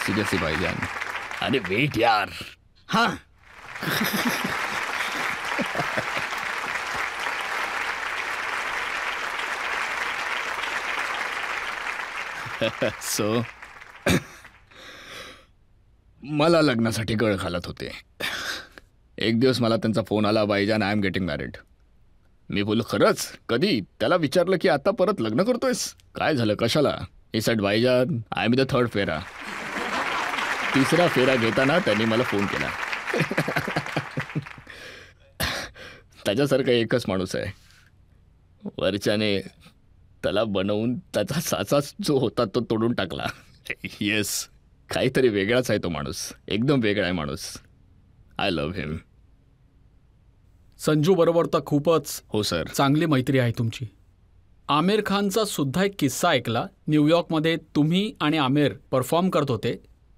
सिरियसली भाईजान. अरे वेट यार. हां सो मला लग्नासाठी गळ घालत होते. एक दिवस मला त्यांचा फोन आला, भाईजान आय एम गेटिंग मॅरिड. मी बोललो खरंच, कधी. त्याला विचारलं की आता परत लग्न करतोयस, काय झालं, कशाला. ही सेड भाईजान आय एम द थर्ड फेरा. 3रा फेरा घेताना त्यांनी मला फोन केला. त्याच्यासारखा एकच माणूस आहे. वरच्याने त्याला बनवून त्याचा साचा जो होता तो तोडून टाकला. येस, काहीतरी वेगळाच आहे तो माणूस, एकदम वेगळा आहे माणूस. आय लव्ह हिम. संजू बरोबर तर खूपच हो सर. चांगली मैत्री आहे तुमची. आमिर खानचा सुद्धा एक किस्सा ऐकला. न्यूयॉर्कमध्ये तुम्ही आणि आमिर परफॉर्म करत होते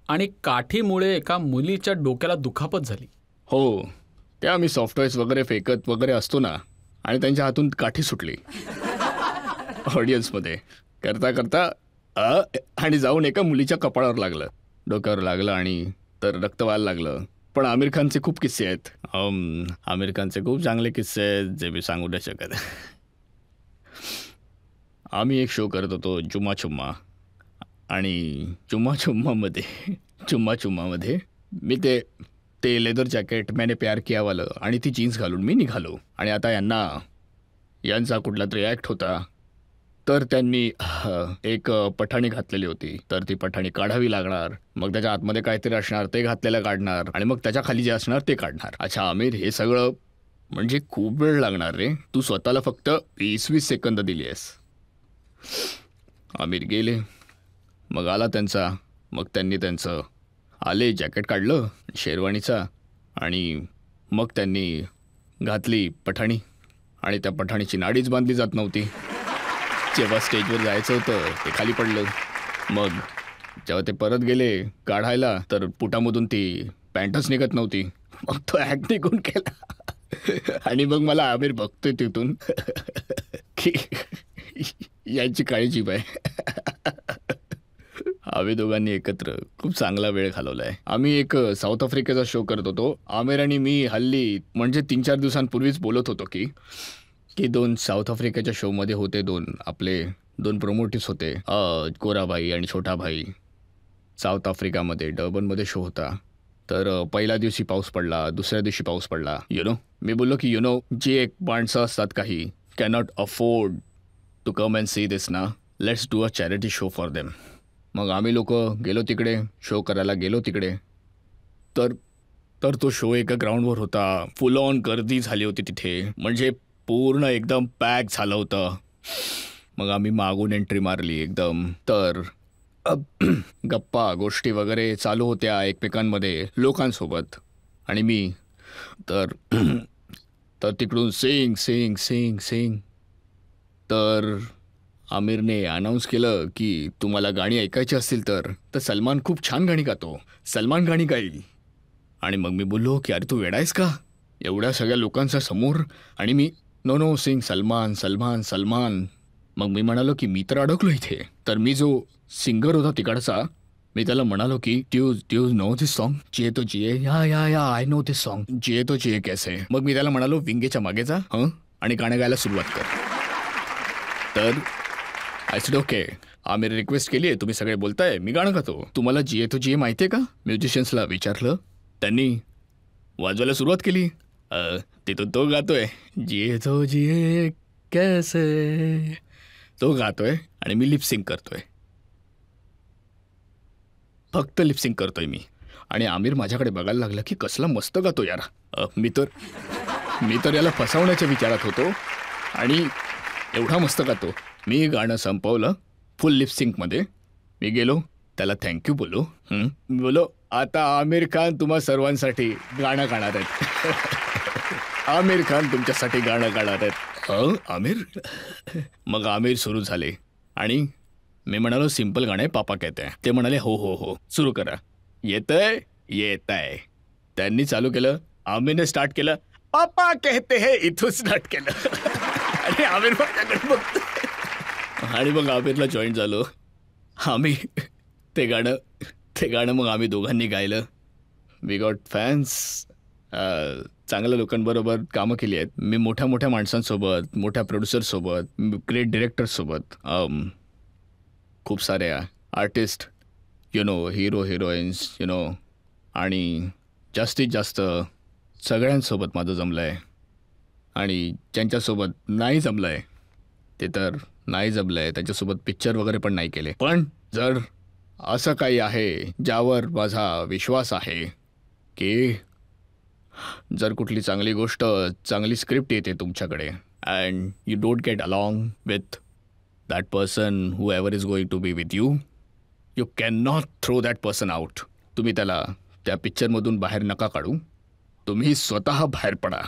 आणि काठीमुळे एका मुलीच्या डोक्याला दुखापत झाली. हो, ते आम्ही सॉफ्टवेअर्स वगैरे फेकत वगैरे असतो ना, आणि त्यांच्या हातून काठी सुटली ऑडियन्समध्ये करता करता, आणि जाऊन एका मुलीच्या कपाळावर लागलं, डोक्यावर लागलं, आणि तर रक्त व्हायला लागलं. पण आमिर खानचे खूप किस्से आहेत. आमिर खानचे खूप चांगले किस्से आहेत जे मी सांगू नाही शकत. आम्ही एक शो करत होतो चुम्मा चुम्मा, आणि चुम्मा चुम्मामध्ये मी ते लेदर जॅकेट मैंने प्यार कियावालं आणि ती जीन्स घालून मी निघालो. आणि आता यांचा कुठला तरी ॲक्ट होता, तर त्यांनी एक पठाणी घातलेली होती, तर ती पठाणी काढावी लागणार. मग त्याच्या आतमध्ये काहीतरी असणार, ते घातलेलं काढणार, आणि मग त्याच्या खाली जे असणार ते काढणार. अच्छा आमिर, हे सगळं म्हणजे खूप वेळ लागणार रे, तू स्वतःला फक्त 20-20 सेकंद दिली आहेस. आमिर गेले, मग आला त्यांचा, मग त्यांनी त्यांचं आले, जॅकेट काढलं शेरवानीचा, आणि मग त्यांनी घातली पठाणी, आणि त्या पठाणीची नाडीच बांधली जात नव्हती. जेव्हा स्टेजवर जायचं होतं ते खाली पडलं. मग जेव्हा ते परत गेले काढायला, तर पुटामधून ती पॅन्टच निघत नव्हती. मग तो ॲक्ट निघून गेला. आणि मग मला आमिर बघतोय तिथून की याची काळजी आहे. आम्ही दोघांनी एकत्र खूप चांगला वेळ घालवला आहे. आम्ही एक साऊथ आफ्रिकेचा शो करत होतो. आमिर आणि मी हल्ली म्हणजे 3-4 दिवसांपूर्वीच बोलत होतो की 2 साऊथ आफ्रिकेच्या शोमध्ये होते, आपले 2 प्रमोटिव्स होते, गोराबाई आणि छोटा भाई. साऊथ आफ्रिकामध्ये डर्बनमध्ये शो होता. तर पहिल्या दिवशी पाऊस पडला, दुसऱ्या दिवशी पाऊस पडला. मी बोललो की जी एक माणसं असतात काही cannot afford to come and see this ना, let's do a charity show for them. मग आम्ही लोक गेलो तिकडे, शो करायला गेलो तिकडे. तर तर तो शो एका ग्राउंडवर होता. फुल ऑन गर्दी झाली होती तिथे, म्हणजे पूर्ण एकदम पॅक झालं होतं. मग आम्ही मागून एंट्री मारली एकदम. तर गप्पा गोष्टी वगैरे चालू होत्या एकमेकांमध्ये लोकांसोबत. आणि मी तर तर तिकडून सिंग सिंग सिंग सिंग. तर आमिरने अनाऊन्स केलं की तुम्हाला गाणी ऐकायची असतील तर सलमान खूप छान गाणी गातो, सलमान गाणी गाईल. आणि मग मी बोललो की अरे तू वेडायस का एवढ्या सगळ्या लोकांच्या समोर. आणि मी नो सिंग सलमान सलमान सलमान. मग मी म्हणालो की मी तर अडकलो इथे. तर मी जो सिंगर होता तिकडचा, मी त्याला म्हणालो की ड्यू नो दिस सॉन्ग, जिये तो जिये, या आय नो दिस सॉन्ग, जिये तो जिये कैसे. मग मी त्याला म्हणालो विंगेच्या मागे जा आणि गाणं गायला सुरुवात कर. तर आय सेड ओके, आम्ही रिक्वेस्ट केली आहे, तुम्ही सगळे बोलताय, मी गाणं गातो, तुम्हाला जिये तो जिये माहिती आहे का. म्युझिशियन्सला विचारलं, त्यांनी वाजवायला सुरुवात केली. तिथून तो गातोय जिये तो जिये कैसे, तो गातोय आणि मी लिपसिंग करतोय, फक्त लिपसिंग करतोय मी. आणि आमिर माझ्याकडे बघायला लागला की कसला मस्त गातो यार. मी तर याला फसवण्याच्या विचारात होतो आणि एवढा मस्त गातो. मी गाणं संपवलं फुल लिपसिंगमध्ये. मी गेलो त्याला थँक्यू बोलो. मी बोलो आता आमिर खान तुम्हा सर्वांसाठी गाणं गाणार आहेत. आमिर खान तुमच्यासाठी गाणं गाणार आहेत. आमिर. मग आमिर सुरू झाले आणि मी म्हणालो सिंपल गाणं आहे, पापा कहते हैं. ते म्हणाले हो सुरू करा. येतंय. त्यांनी चालू केलं, आमिरने स्टार्ट केलं पापा कहते हैं, इथून स्टार्ट केलं. आणि आमिर माझ्याकडे बघतो. आणि मग आमिरला जॉईन झालो आम्ही. ते गाणं मग आम्ही दोघांनी गायलं. We got fans. चांगल्या लोकांबरोबर कामं केली आहेत मी, मोठ्या मोठ्या माणसांसोबत, मोठ्या प्रोड्युसरसोबत, ग्रेट डिरेक्टरसोबत, खूप साऱ्या आर्टिस्ट, हिरो हिरोईन्स, आणि जास्तीत जास्त सगळ्यांसोबत माझं जमलं आहे. आणि ज्यांच्यासोबत नाही जमलं आहे ते तर नाही जमलं आहे, त्याच्यासोबत पिक्चर वगैरे पण नाही केले. पण जर असं काही आहे ज्यावर माझा विश्वास आहे की जर कुठली चांगली गोष्ट, चांगली स्क्रिप्ट येते तुमच्याकडे and you don't get along with that person whoever is going to be with you, you can not throw that person out. तुम्ही त्याला त्या पिक्चरमधून बाहेर नका काढू. तुम्ही स्वतः बाहेर पडा,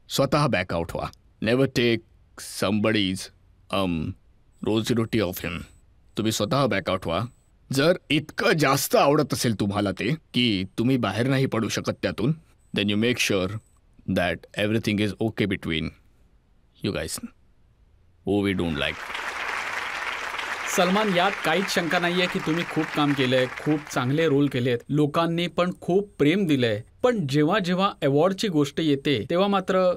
स्वतः बॅकआउट व्हा. नेवर टेक समबडीज रोजी ऑफ हिम. तुम्ही स्वतः बॅकआउट व्हा. जर इतकं जास्त आवडत असेल तुम्हाला ते की तुम्ही बाहेर नाही पडू शकत त्यातून, then you make sure that everything is okay between you guys who we don't like. Salman, यात काहीच शंका नाही आहे की तुम्ही खूप काम केलंय, खूप चांगले रोल केलेत, लोकांनी पण खूप प्रेम दिलंय. पण जेव्हा जेव्हा अवॉर्डची गोष्ट येते तेव्हा मात्र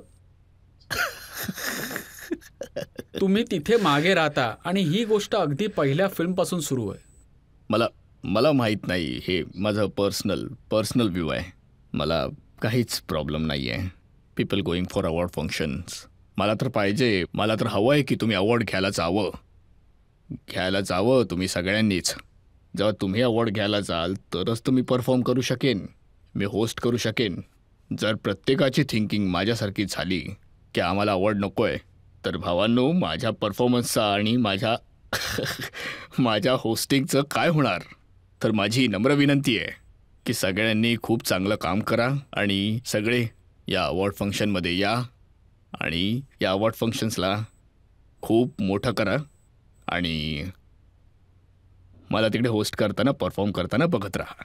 तुम्ही तिथे मागे राहता. आणि ही गोष्ट अगदी पहिल्या फिल्मपासून सुरू आहे. मला माहीत नाही, हे माझं पर्सनल व्ह्यू आहे. मला काहीच प्रॉब्लेम नाही आहे people going for award functions. मला तर पाहिजे, मला तर हवं आहे की तुम्ही अवॉर्ड घ्यायला जावं तुम्ही सगळ्यांनीच. जेव्हा तुम्ही अवॉर्ड घ्यायला जाल तरच तुम्ही परफॉर्म करू शकेन, मी होस्ट करू शकेन. जर प्रत्येकाची थिंकिंग माझ्यासारखी झाली की आम्हाला अवॉर्ड नको आहे, तर भावांनो माझ्या परफॉर्मन्सचा आणि माझ्या होस्टिंगचं काय होणार. तर माझी नम्र विनंती आहे की सगळ्यांनी खूप चांगलं काम करा आणि सगळे या अवॉर्ड फंक्शनमध्ये या आणि या अवॉर्ड फंक्शन्सला खूप मोठं करा आणि मला तिकडे होस्ट करताना, परफॉर्म करताना बघत राहा.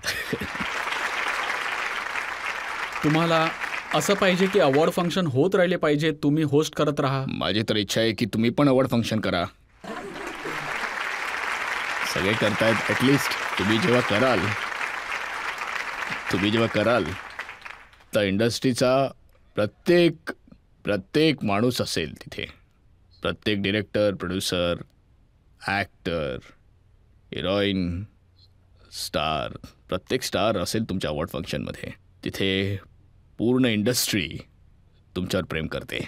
तुम्हाला असं पाहिजे की अवॉर्ड फंक्शन होत राहिले पाहिजे, तुम्ही होस्ट करत राहा. माझी तर इच्छा आहे की तुम्ही पण अवॉर्ड फंक्शन करा. सगळे करतायत, ॲटलिस्ट तुम्ही जेव्हा कराल तर इंडस्ट्रीचा प्रत्येक माणूस असेल तिथे, प्रत्येक director, producer, actor, heroine, star, प्रत्येक स्टार असेल तुमच्या अवॉर्ड फंक्शनमध्ये, तिथे पूर्ण इंडस्ट्री तुमच्यावर प्रेम करते.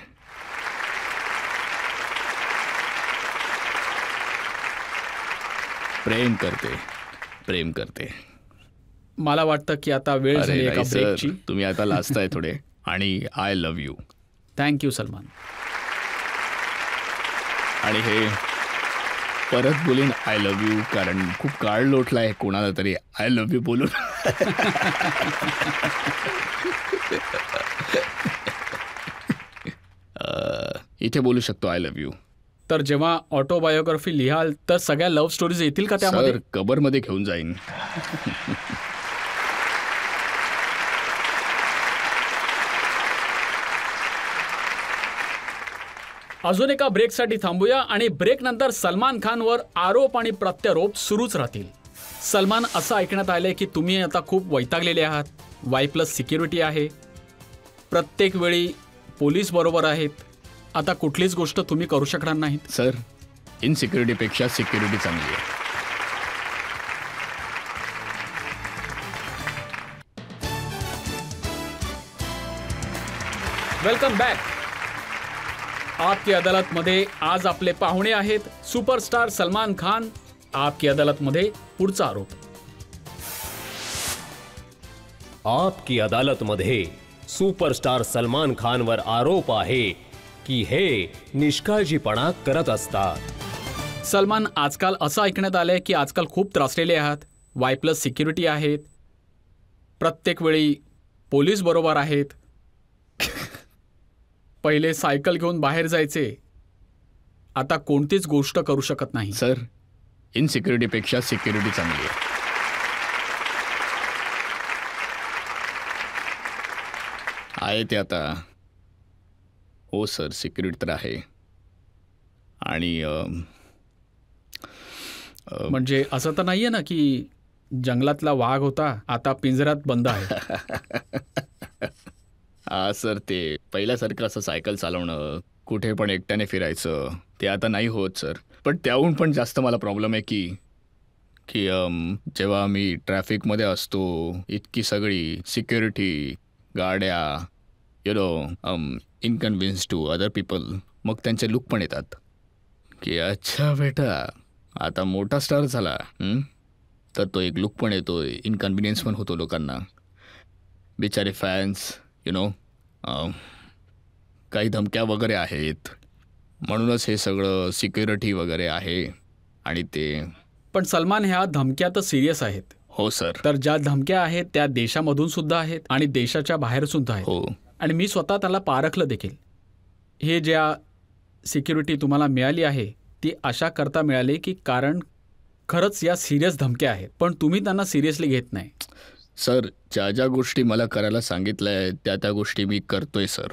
प्रेम करते. मला वाटतं की आता वेळ अरे झाली एका नाही सर, ब्रेकची. तुम्ही आता लाजताय थोडे. आणि I love you. Thank you Salman. आणि हे परत बोलीन आय लव्ह यू, कारण खूप काळ लोटलाय कोणाला तरी आय लव्ह यू बोलून. इथे बोलू शकतो आय लव्ह यू. तर जेव्हा ऑटोबायोग्राफी लिहाल तर सगळ्या लव्ह स्टोरीज येतील का त्यामध्ये? सर, कबरमध्ये घेऊन जाईन. अजून एका ब्रेकसाठी थांबूया आणि ब्रेक नंतर सलमान खानवर आरोप आणि प्रत्यारोप सुरूच राहतील. सलमान, असं ऐकण्यात आलंय की तुम्ही आता खूप वैतागलेले आहात. Y+ सिक्युरिटी आहे, प्रत्येक वेळी पोलीस बरोबर आहेत, आता कुठलीच गोष्ट तुम्ही करू शकणार नाहीत. सर, इनसिक्युरिटीपेक्षा सिक्युरिटी चांगली आहे. Welcome back. आपकी अदालतमध्ये आज आपले पाहुणे आहेत सुपरस्टार सलमान खान. आपकी अदालतमध्ये पुढचा आरोप. आपकी अदालतमध्ये सुपरस्टार सलमान खानवर आरोप आहे की हे निष्काळजीपणा करत असतात. सलमान, आजकाल असं ऐकण्यात आलंय की आजकाल खूप त्रासलेले आहात. Y+ सिक्युरिटी आहेत, प्रत्येक वेळी पोलीस बरोबर आहेत. पहिले सायकल घेऊन बाहेर जायचे, आता कोणतीच गोष्ट करू शकत नाही. सर, इनसिक्युरिटीपेक्षा सिक्युरिटी चांगली आहे. आहे ते आता. हो सर, सिक्युरिटी तर आहे. आणि म्हणजे असं तर नाहीये ना की जंगलातला वाघ होता, आता पिंजऱ्यात बंद आहे. हा सर, ते पहिल्यासारखं असं सायकल चालवणं, कुठे पण एकट्याने फिरायचं, ते आता नाही होत सर. पण त्याहून पण जास्त मला प्रॉब्लेम आहे की की जेव्हा मी ट्रॅफिकमध्ये असतो, इतकी सगळी सिक्युरिटी, गाड्या, इनकन्व्हिन्स टू अदर पीपल, मग त्यांचे लुक पण येतात की अच्छा बेटा आता मोठा स्टार झाला, तर तो एक लुक पण येतो, इनकन्व्हिनियन्स पण होतो लोकांना. बिचारे फॅन्स, काही धमक्या वगैरे आहेत, म्हणूनच हे सगळं सिक्युरिटी वगैरे आहे. आणि ते पण सलमान, ह्या धमक्या तर सिरियस आहेत. हो सर. तर ज्या धमक्या आहेत त्या देशामधून सुद्धा आहेत आणि देशाच्या बाहेर सुद्धा आहेत. हो. आणि मी स्वतः त्याला पारखलं देखील. हे ज्या सिक्युरिटी तुम्हाला मिळाली आहे ती अशा करता मिळाली की कारण खरंच या सिरियस धमक्या आहेत, पण तुम्ही त्यांना सिरियसली घेत नाही. सर, ज्या ज्या गोष्टी मला करायला सांगितल्या आहेत त्या गोष्टी मी करतोय सर.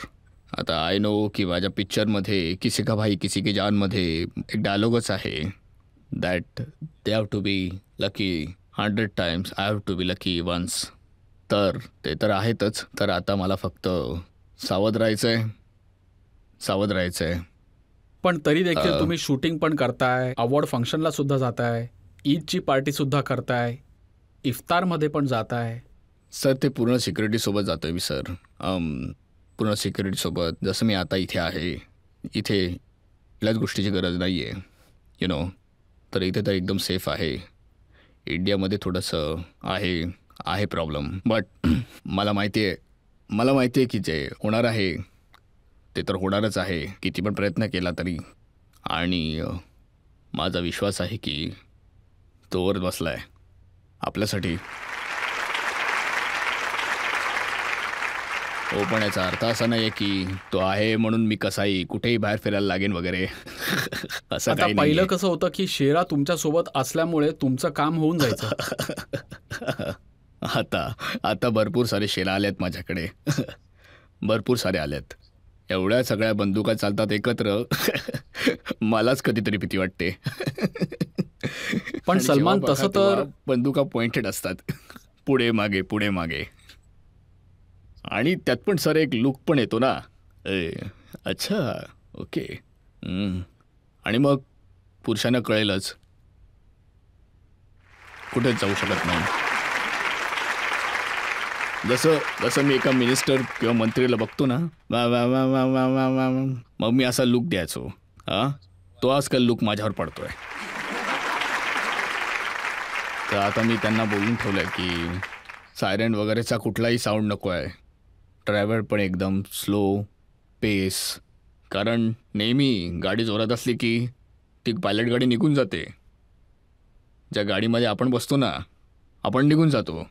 आता आय नो की माझ्या पिक्चरमध्ये किसी का भाई किसी की जानमध्ये एक डायलॉगच आहे, that they have to be lucky 100 times, I have to be lucky once. तर ते तर आहेतच. तर आता मला फक्त सावध राहायचं आहे. पण तरी देखील तुम्ही शूटिंग पण करताय, अवॉर्ड फंक्शनला सुद्धा जाताय, ईदची पार्टी सुद्धा करताय, इफ्तारमध्ये पण जाताय. सर, ते पूर्ण सिक्युरिटीसोबत जातो आहे मी सर. पूर्ण सिक्युरिटीसोबत. जसं मी आता इथे आहे, इथे कुठल्याच गोष्टीची गरज नाही आहे, तर इथे तर एकदम सेफ आहे. इंडियामध्ये थोडंसं आहे प्रॉब्लेम, बट मला माहिती आहे की जे होणार आहे ते तर होणारच आहे, किती पण प्रयत्न केला तरी. आणि माझा विश्वास आहे की तो वर बसला आहे आपल्यासाठी. हो, पण याचा अर्थ असा नाही आहे की तो आहे म्हणून मी कसाही कुठेही बाहेर फिरायला लागेन वगैरे. असं आता काही पहिलं नाही. कसं होतं की शेरा तुमच्यासोबत असल्यामुळे तुमचं काम होऊन जायचं. आता भरपूर सारे शेरा आलेत माझ्याकडे. भरपूर सारे आलेत. एवढ्या सगळ्या बंदुका चालतात एकत्र. मलाच कधीतरी भीती वाटते. पण आणि सलमान, जेव्हा तसं बघा तेव्हा तर बंदुका पॉइंटेड असतात, पुढे मागे. आणि त्यात पण सर एक लुक पण येतो ना. अच्छा, ओके. आणि मग पुरुषांना कळेलच. कुठेच जाऊ शकत नाही. जसं जसं मी एका मिनिस्टर किंवा मंत्रीला बघतो ना, वा वा वा वा वा वा वा, मग मी असा लुक द्यायचो. तो आजकाल लुक माझ्यावर पडतोय. तर आता मी त्यांना बोलून ठेवलं की सायरन वगैरेचा कुठलाही साऊंड नको आहे. ड्रायव्हर पण एकदम स्लो पेस, कारण नेहमी गाडी जोरात असली की ती पायलट गाडी निघून जाते. ज्या गाडीमध्ये आपण बसतो ना, आपण निघून जातो.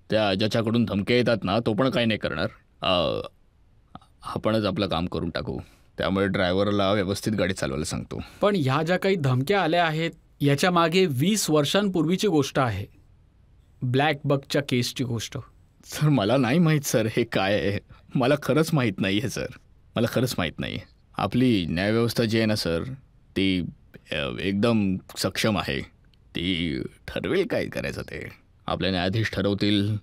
त्या ज्याच्याकडून धमक्या येतात ना, तो पण काही नाही करणार. आपणच आपलं काम करून टाकू. त्यामुळे ड्रायव्हरला व्यवस्थित गाडी चालवायला सांगतो. पण ह्या ज्या काही धमक्या आल्या आहेत याच्या मागे 20 वर्षांपूर्वीची गोष्ट आहे. ब्लॅक बकच्या केसची गोष्ट. सर मला नाही माहीत सर हे काय आहे. मला खरंच माहीत नाही आहे सर. मला खरंच माहीत नाही. आपली न्यायव्यवस्था जी आहे ना सर, ती एकदम सक्षम आहे. ती ठरवेल काय करायचं ते. आपल्या न्यायाधीश ठरवतील.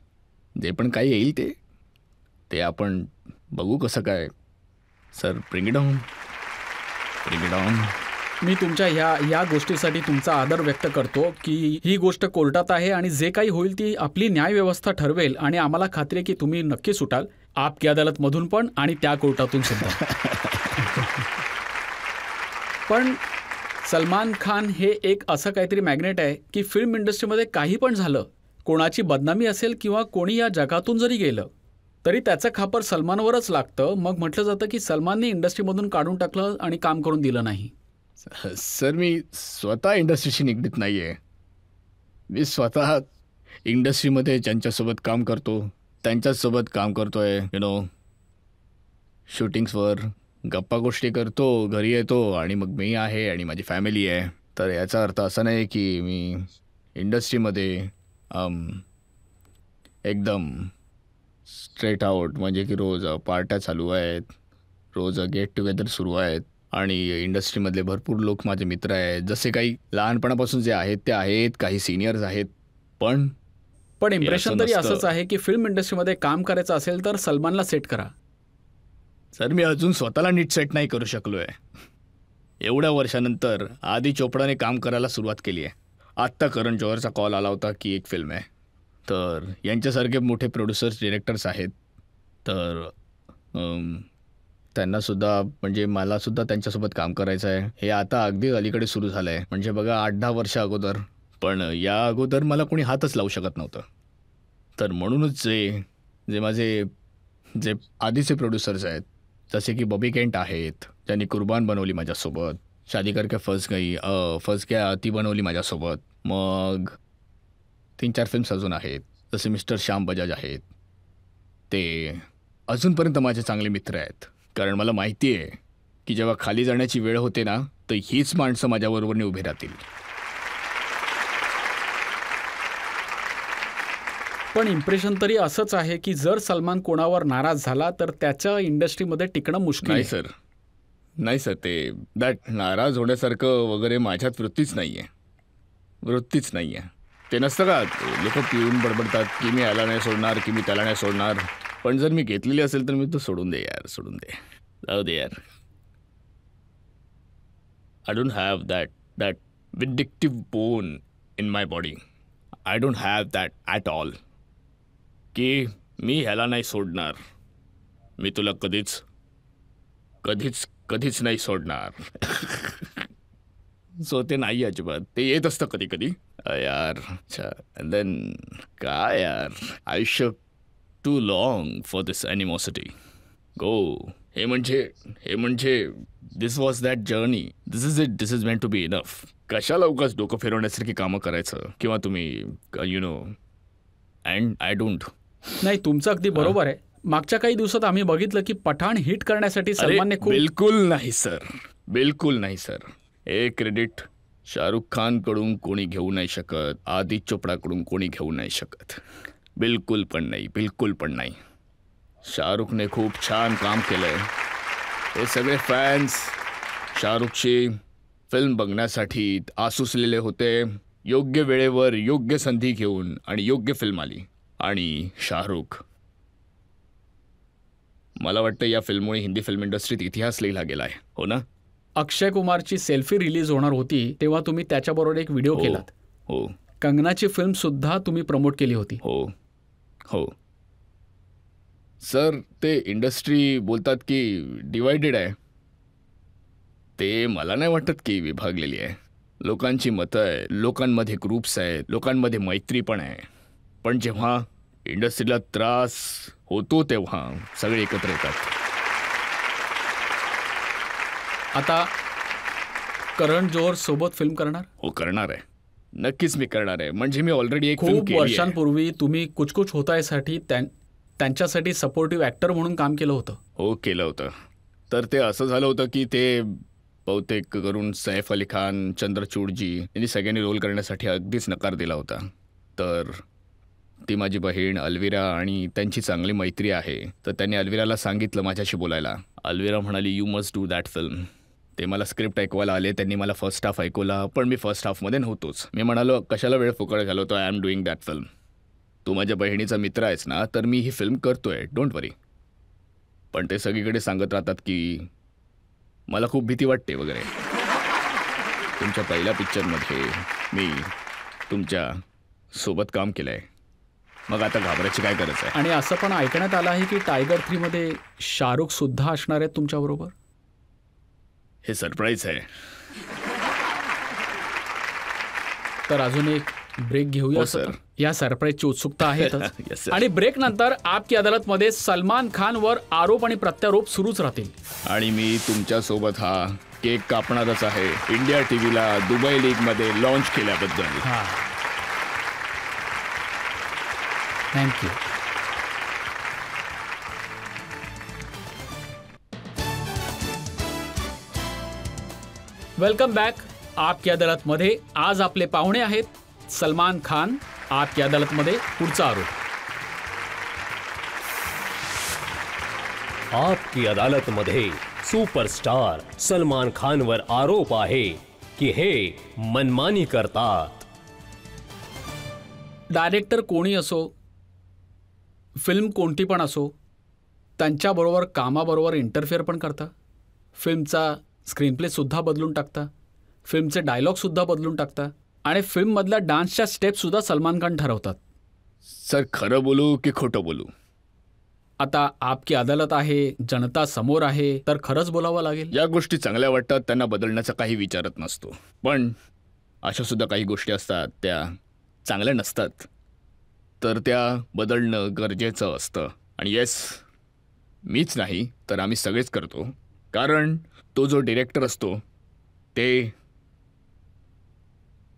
जे पण काही येईल ते आपण बघू कसं काय. Sir bring it on, bring it on. मी तुमच्या या गोष्टीसाठी तुमचा आदर व्यक्त करतो की ही गोष्ट कोर्टात आहे आणि जे काही होईल ती आपली न्यायव्यवस्था ठरवेल. आणि आम्हाला खात्री आहे की तुम्ही नक्की सुटाल, आप की अदालतमधून पण आणि त्या कोर्टातून सुद्धा. पण सलमान खान हे एक असं काहीतरी मॅग्नेट आहे की फिल्म इंडस्ट्रीमध्ये काही पण झालं, कोणाची बदनामी असेल किंवा कोणी या जगातून जरी गेलं तरी त्याचं खापर सलमानवरच लागतं. मग म्हटलं जातं की सलमानने इंडस्ट्रीमधून काढून टाकलं आणि काम करून दिलं नाही. सर मी स्वतः इंडस्ट्रीशी निगडीत नाही आहे. मी स्वतः इंडस्ट्रीमध्ये ज्यांच्यासोबत काम करतो त्यांच्याचसोबत काम करतो आहे. शूटिंग्सवर गप्पा गोष्टी करतो, घरी येतो आणि मग मी आहे आणि माझी फॅमिली आहे. तर याचा अर्थ असा नाही की मी इंडस्ट्रीमध्ये एकदम स्ट्रेट आउट, म्हणजे की रोज पार्ट्या चालू आहेत, रोज गेट टुगेदर सुरू आहेत आणि इंडस्ट्रीमधले भरपूर लोक माझे मित्र आहेत. जसे काही लहानपणापासून जे आहेत ते आहेत, काही सिनियर्स आहेत. पण इम्प्रेशन तरी असंच आहे की फिल्म इंडस्ट्रीमध्ये काम करायचं असेल तर सलमानला सेट करा. सर मी अजून स्वतःला नीट सेट नाही करू शकलो आहे. एवढ्या वर्षानंतर आदी चोपडाने काम करायला सुरुवात केली आहे. आत्ता करण जोहरचा कॉल आला होता की एक फिल्म आहे. तर यांच्यासारखे मोठे प्रोड्युसर्स डिरेक्टर्स आहेत. तर त्यांनासुद्धा म्हणजे मलासुद्धा त्यांच्यासोबत काम करायचं आहे. हे आता अगदी अलीकडे सुरू झालं आहे. म्हणजे बघा 8-10 वर्ष अगोदर. पण या अगोदर मला कोणी हातच लावू शकत नव्हतं. तर म्हणूनच जे माझे जे आधीचे प्रोड्युसर्स आहेत, जसे की बॉबी केंट आहेत, ज्यांनी कुर्बान बनवली माझ्यासोबत, शादी करके फस गया ती बनवली माझ्यासोबत. मग 3-4 फिल्म्स अजून आहेत, जसे मिस्टर श्याम बजाज आहेत. ते अजूनपर्यंत माझे चांगले मित्र आहेत. कारण मला माहिती आहे की जेव्हा खाली जाण्याची वेळ होते ना, तर हीच माणसं माझ्याबरोबरने उभी राहतील. पण इम्प्रेशन तरी असंच आहे की जर सलमान कोणावर नाराज झाला तर त्याच्या इंडस्ट्रीमध्ये टिकणं मुश्किल आहे. नाही सर, ते नाराज होण्यासारखं वगैरे माझ्यात वृत्तीच नाही आहे. ते नसतं का, लोक पिऊन बडबडतात की मी याला नाही सोडणार, की मी त्याला नाही सोडणार. पण जर मी घेतलेली असेल तर मी तो सोडून दे यार, जाऊ दे यार. I don't have that vindictive bone in my body. I don't have that at all की मी ह्याला नाही सोडणार, मी तुला कधीच नाही सोडणार. सो ते नाही अजिबात. ते येत असतं कधी कधी यार. अच्छा देन काय यार, आयुष्य too long for this animosity. Go. हे म्हणजे this was that journey. This is meant to be enough. कशाला उगाच डोकं फिरवण्यासारखी कामं करायचं किंवा तुम्ही अँड आय डोंट. नाही, तुमचं अगदी बरोबर आहे. मागच्या काही दिवसात आम्ही बघितलं की पठाण हिट करण्यासाठी सलमानने खूप. बिलकुल नाही सर. हे क्रेडिट शाहरुख खानकडून कोणी घेऊ नाही शकत, आदी चोपडाकडून कोणी घेऊ नाही शकत. बिलकुल पण नाही. शाहरुखने खूप छान काम केलंय. हे सगळे फॅन्स शाहरुखची फिल्म बघण्यासाठी आसुसलेले होते. योग्य वेळेवर योग्य संधी घेऊन आणि योग्य फिल्म आली. आणि शाहरुख, मला वाटतं या फिल्ममुळे हिंदी फिल्म इंडस्ट्रीत इतिहास लिहिला गेला आहे. हो ना? अक्षय कुमारची सेल्फी रिलीज होणार होती तेव्हा तुम्ही त्याच्याबरोबर एक व्हिडिओ केलात. हो. कंगनाची फिल्म सुद्धा तुम्ही प्रमोट केली होती. हो हो सर, ते इंडस्ट्री बोलतात की डिवायडेड आहे. ते मला नाही वाटत की विभागलेली आहे. लोकांची मतं आहे, लोकांमध्ये ग्रुप्स आहेत, लोकांमध्ये मैत्री पण आहे. पण जेव्हा इंडस्ट्रीला त्रास होतो तेव्हा सगळे एकत्र येतात. आता करण जोहर सोबत फिल्म करणार? हो, करणार आहे. नक्कीच मी करणार आहे. म्हणजे मी ऑलरेडी एक फिल्म खूप केली आहे. वर्षांपूर्वी तुम्ही कुछ कुछ होता साठी त्यांच्यासाठी सपोर्टिव्ह ॲक्टर म्हणून काम केलं होतं. हो, केलं होतं. तर ते असं झालं होतं की ते बहुतेक करून सैफ अली खान, चंद्रचूडजी यांनी सगळ्यांनी रोल करण्यासाठी अगदीच नकार दिला होता. तर ती माझी बहीण अल्विरा आणि त्यांची चांगली मैत्री आहे. तर त्यांनी अल्विराला सांगितलं माझ्याशी बोलायला. अल्विरा म्हणाली you must do that film. ते मला स्क्रिप्ट ऐकवायला आले. त्यांनी मला फर्स्ट हाफ ऐकवला, पण मी फर्स्ट हाफमध्ये नव्हतोच. मी म्हणालो कशाला वेळ फुकट घालवतो, I am doing that film. तू माझ्या बहिणीचा मित्र आहेस ना, तर मी ही फिल्म करतोय, डोंट वरी. पण ते सगळीकडे सांगत राहतात की मला खूप भीती वाटते वगैरे. तुमच्या पहिल्या पिक्चरमध्ये मी तुमच्या सोबत काम केलं आहे, मग आता घाबरायची काय गरज आहे. आणि असं पण ऐकण्यात आलं आहे की टायगर 3 मध्ये शाहरुख सुद्धा असणार आहेत तुमच्याबरोबर. हे सरप्राईज आहे. तर अजून एक ब्रेक घेऊया हो, सर. सर. या सरप्राईजची उत्सुकता आहे. Yes, sir. आणि ब्रेक नंतर आपकी अदालतमध्ये सलमान खानवर आरोप आणि प्रत्यारोप सुरूच राहतील. आणि मी तुमच्यासोबत हा केक कापणारच आहे इंडिया टीव्हीला दुबई लीगमध्ये लॉन्च केल्याबद्दल. हां, थँक्यू. Welcome back. आपकी अदालतमध्ये आज आपले पाहुणे आहेत सलमान खान. आपकी अदालतमध्ये पुढचा आरोप. आपकी अदालतमध्ये सुपरस्टार सलमान खानवर आरोप आहे की हे मनमानी करतात. डायरेक्टर कोणी असो, फिल्म कोणती पण असो, त्यांच्याबरोबर कामाबरोबर इंटरफेअर पण करता. फिल्मचा स्क्रीनप्लेसुद्धा बदलून टाकता, फिल्मचे डायलॉगसुद्धा बदलून टाकता आणि फिल्ममधल्या डान्सच्या स्टेप्ससुद्धा सलमान खान ठरवतात. सर, खरं बोलू की खोटं बोलू? आता आपकी अदालत आहे, जनता समोर आहे, तर खरंच बोलावं लागेल. ज्या गोष्टी चांगल्या वाटतात त्यांना बदलण्याचा काही विचारत नसतो. पण अशा सुद्धा काही गोष्टी असतात त्या चांगल्या नसतात, तर त्या बदलणं गरजेचं असतं. आणि येस, मीच नाही तर आम्ही सगळेच करतो. कारण तो जो डिरेक्टर असतो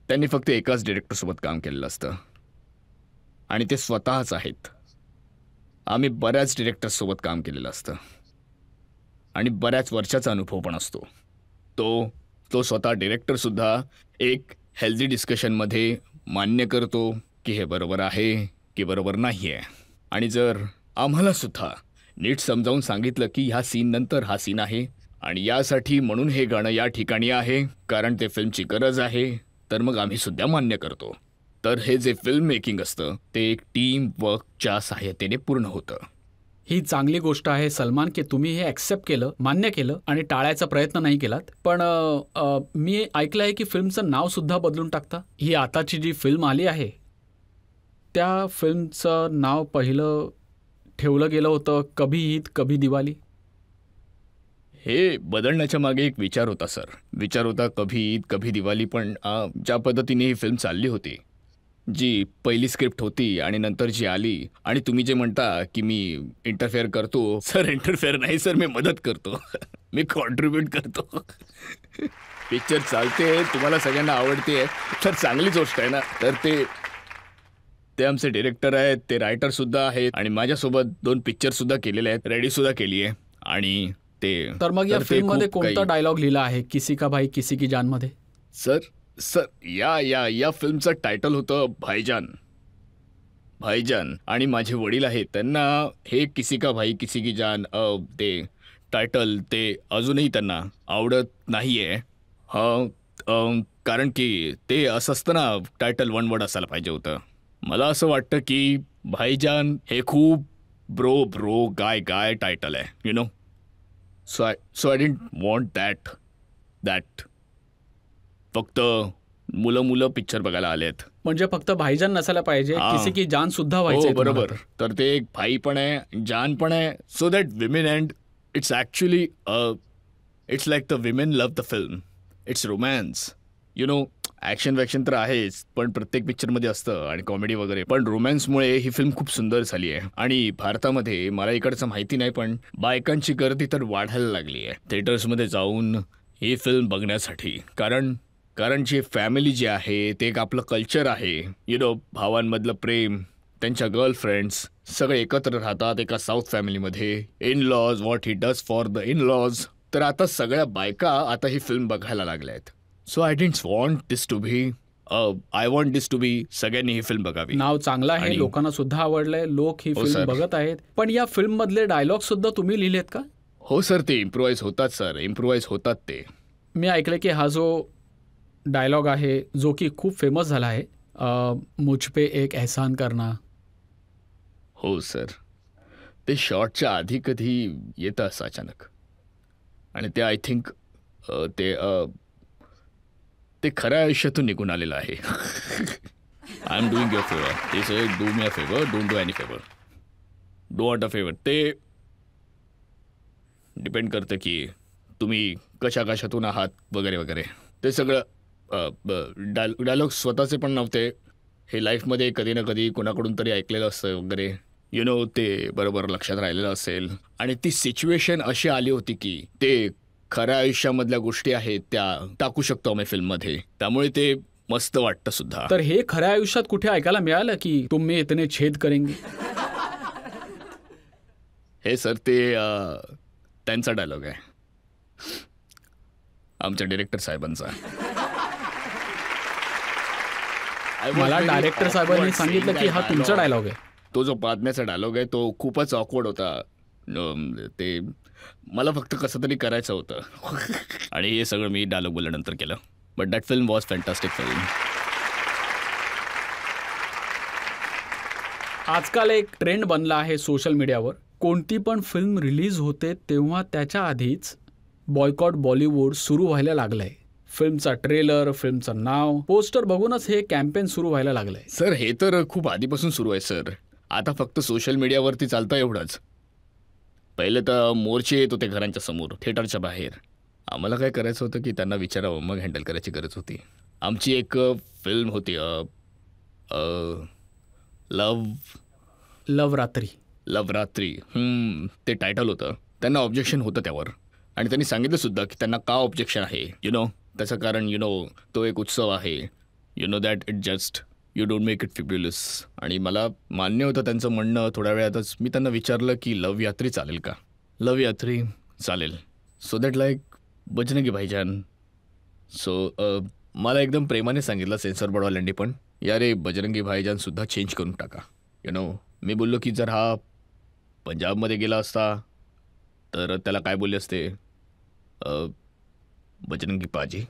त्यांनी फक्त एकाच डिरेक्टरसोबत काम केलेलं असतं आणि ते स्वतःच आहेत. आम्ही बऱ्याच डिरेक्टर्ससोबत काम केलेलं असतं आणि बऱ्याच वर्षाचा अनुभव पण असतो. तो स्वतः डिरेक्टरसुद्धा एक हेल्दी डिस्कशनमध्ये मान्य करतो की हे बरोबर आहे की बरोबर नाही आहे. आणि जर आम्हालासुद्धा नीट समजावून सांगितलं की ह्या सीननंतर हा सीन आहे आणि यासाठी म्हणून हे गाणं या ठिकाणी आहे कारण ते फिल्मची गरज आहे, तर मग आम्ही सुद्धा मान्य करतो. तर हे जे फिल्म मेकिंग असतं ते एक टीम वर्कच्या सहाय्यतेने पूर्ण होतं. ही चांगली गोष्ट आहे सलमान की तुम्ही हे ॲक्सेप्ट केलं, मान्य केलं आणि टाळायचा प्रयत्न नाही केलात. पण मी ऐकलं आहे की फिल्मचं नावसुद्धा बदलून टाकता. ही आताची जी फिल्म आली आहे त्या फिल्मचं नाव पहिलं ठेवलं गेलं होतं कभी ईद कभी दिवाळी. हे बदलण्याच्या मागे एक विचार होता सर. विचार होता कभी ईद कभी दिवाळी. पण ज्या पद्धतीने ही फिल्म चालली होती, जी पहिली स्क्रिप्ट होती आणि नंतर जी आली, आणि तुम्ही जे म्हणता की मी इंटरफेअर करतो, सर इंटरफेअर नाही सर, मी मदत करतो. मी कॉन्ट्रीब्यूट करतो. पिक्चर चालते, तुम्हाला सगळ्यांना आवडते तर चांगली गोष्ट आहे ना. तर ते आमचे डिरेक्टर आहेत, ते रायटरसुद्धा आहेत आणि माझ्यासोबत 2 पिक्चरसुद्धा केलेले आहेत, रेडीसुद्धा केली आहे. आणि तर मग या फिल्ममध्ये कोणता डायलॉग लिहिला आहे किसी का भाई किसी की जान मध्ये? सर या फिल्मचं टायटल होतं भाईजान. आणि माझे वडील आहेत, त्यांना हे किसी का भाई किसी की जान ते टायटल ते अजूनही त्यांना आवडत नाही आहे. कारण की ते असं असतं ना, टायटल 1 वर्ड असायला पाहिजे होतं. मला असं वाटतं की भाईजान हे खूप ब्रो गाय टायटल आहे, you no. So I didn't want that. फक्त मुलं पिक्चर बघायला आलेत. म्हणजे फक्त भाईजान नसायला पाहिजे, हा. किसी की जान सुद्धा हो व्हायचंय बरोबर. तुम्हाला. तर ते एक भाई पण आहे, जान पण आहे. So that women and it's actually it's like the women love the film. It's romance. You know, action वॅक्शन तर आहेच, पण प्रत्येक पिक्चरमध्ये असतं आणि कॉमेडी वगैरे. पण रोमॅन्समुळे ही फिल्म खूप सुंदर झाली आहे. आणि भारतामध्ये मला इकडचं माहिती नाही, पण बायकांची गर्दी तर वाढायला लागली आहे थिएटर्समध्ये जाऊन ही फिल्म बघण्यासाठी. कारण जी फॅमिली जी आहे ते एक आपलं कल्चर आहे. यु नो, भावांमधलं प्रेम, त्यांच्या गर्लफ्रेंड्स सगळे एकत्र राहतात एका साऊथ फॅमिलीमध्ये. In laws, what he does for the in laws. तर आता सगळ्या बायका आता ही फिल्म बघायला लागल्या आहेत. So I didn't want this to be I want this to be सगळ्यांनी ही फिल्म बघावी. नाव चांगलं आहे, आणि- लोकांना सुद्धा आवडलंय, लोक ही हो, फिल्म सर. बघत आहेत. पण या फिल्म मधले डायलॉग सुद्धा तुम्ही लिहिलेत का? हो सर, ते इम्प्रुव्हाइज होतात सर, इम्प्रुव्हाइज होतात ते. मी ऐकलं की हा जो डायलॉग आहे जो की खूप फेमस झाला आहे, मुझ पे एक एहसान करना. हो सर, ते शॉटच्या आधी कधी येतं असं अचानक. आणि ते आय थिंक ते खऱ्या आयुष्यातून निघून आलेलं आहे. I am doing your favour. ते say do me a favour, don't do any favour, do what a favour. ते डिपेंड करतं की तुम्ही कशातून आहात वगैरे वगैरे. ते सगळं डायलॉग स्वतःचे पण नव्हते, हे लाईफमध्ये कधी ना कधी कोणाकडून तरी ऐकलेलं असतं वगैरे. यु नो, ते बरोबर लक्षात राहिलेलं असेल. आणि ती सिच्युएशन अशी आली होती की ते खऱ्या आयुष्यामधल्या गोष्टी आहेत त्या टाकू शकतो आम्ही फिल्ममध्ये. त्यामुळे ते मस्त वाटतं सुद्धा. तर हे खऱ्या आयुष्यात कुठे ऐकायला मिळालं की तुम्ही इतने छेद करेंगे? हे सर, ते त्यांचा डायलॉग आहे, आमच्या डिरेक्टर साहेबांचा. मला डायरेक्टर साहेबांनी सांगितलं की हा तुमचा डायलॉग आहे. तो जो बातम्याचा डायलॉग आहे तो खूपच ऑकवर्ड होता. ते मला फक्त कसं तरी करायचं होतं. आणि हे सगळं मी डायलॉग बोलल्यानंतर केलं. But that film was fantastic film. आजकाल एक ट्रेंड बनला आहे सोशल मीडियावर, कोणती पण फिल्म रिलीज होते तेव्हा त्याच्या आधीच बॉयकॉट बॉलिवूड सुरू व्हायला लागलंय. फिल्मचा ट्रेलर, फिल्मचं नाव, पोस्टर बघूनच हे कॅम्पेन सुरू व्हायला लागलंय. सर, हे तर खूप आधीपासून सुरू आहे सर. आता फक्त सोशल मीडियावरती चालतं एवढंच. पहिले तर मोर्चे येत होते घरांच्या समोर, थिएटरच्या बाहेर. आम्हाला काय करायचं होतं की त्यांना विचारावं, मग हँडल करायची गरज होती. आमची एक फिल्म होती लवरात्री. लवरात्री. ते टायटल होतं. त्यांना ऑब्जेक्शन होतं त्यावर. आणि त्यांनी सांगितलं सुद्धा की त्यांना का ऑब्जेक्शन आहे. यु नो, त्याचं कारण तो एक उत्सव आहे. You know that it just you don't make it fabulous. आणि मला मान्य होतं त्यांचं म्हणणं. थोड्या वेळातच मी त्यांना विचारलं की लव यात्री चालेल का. लव यात्री चालेल. सो दॅट लाईक बजरंगी भाईजान. सो मला एकदम प्रेमाने सांगितलं सेन्सर बोर्डवाल्यांनी पण, या रे बजरंगी भाईजानसुद्धा चेंज करून टाका. यु नो, मी बोललो की जर हा पंजाबमध्ये गेला असता तर त्याला काय बोलले असते, बजरंगी पाजी.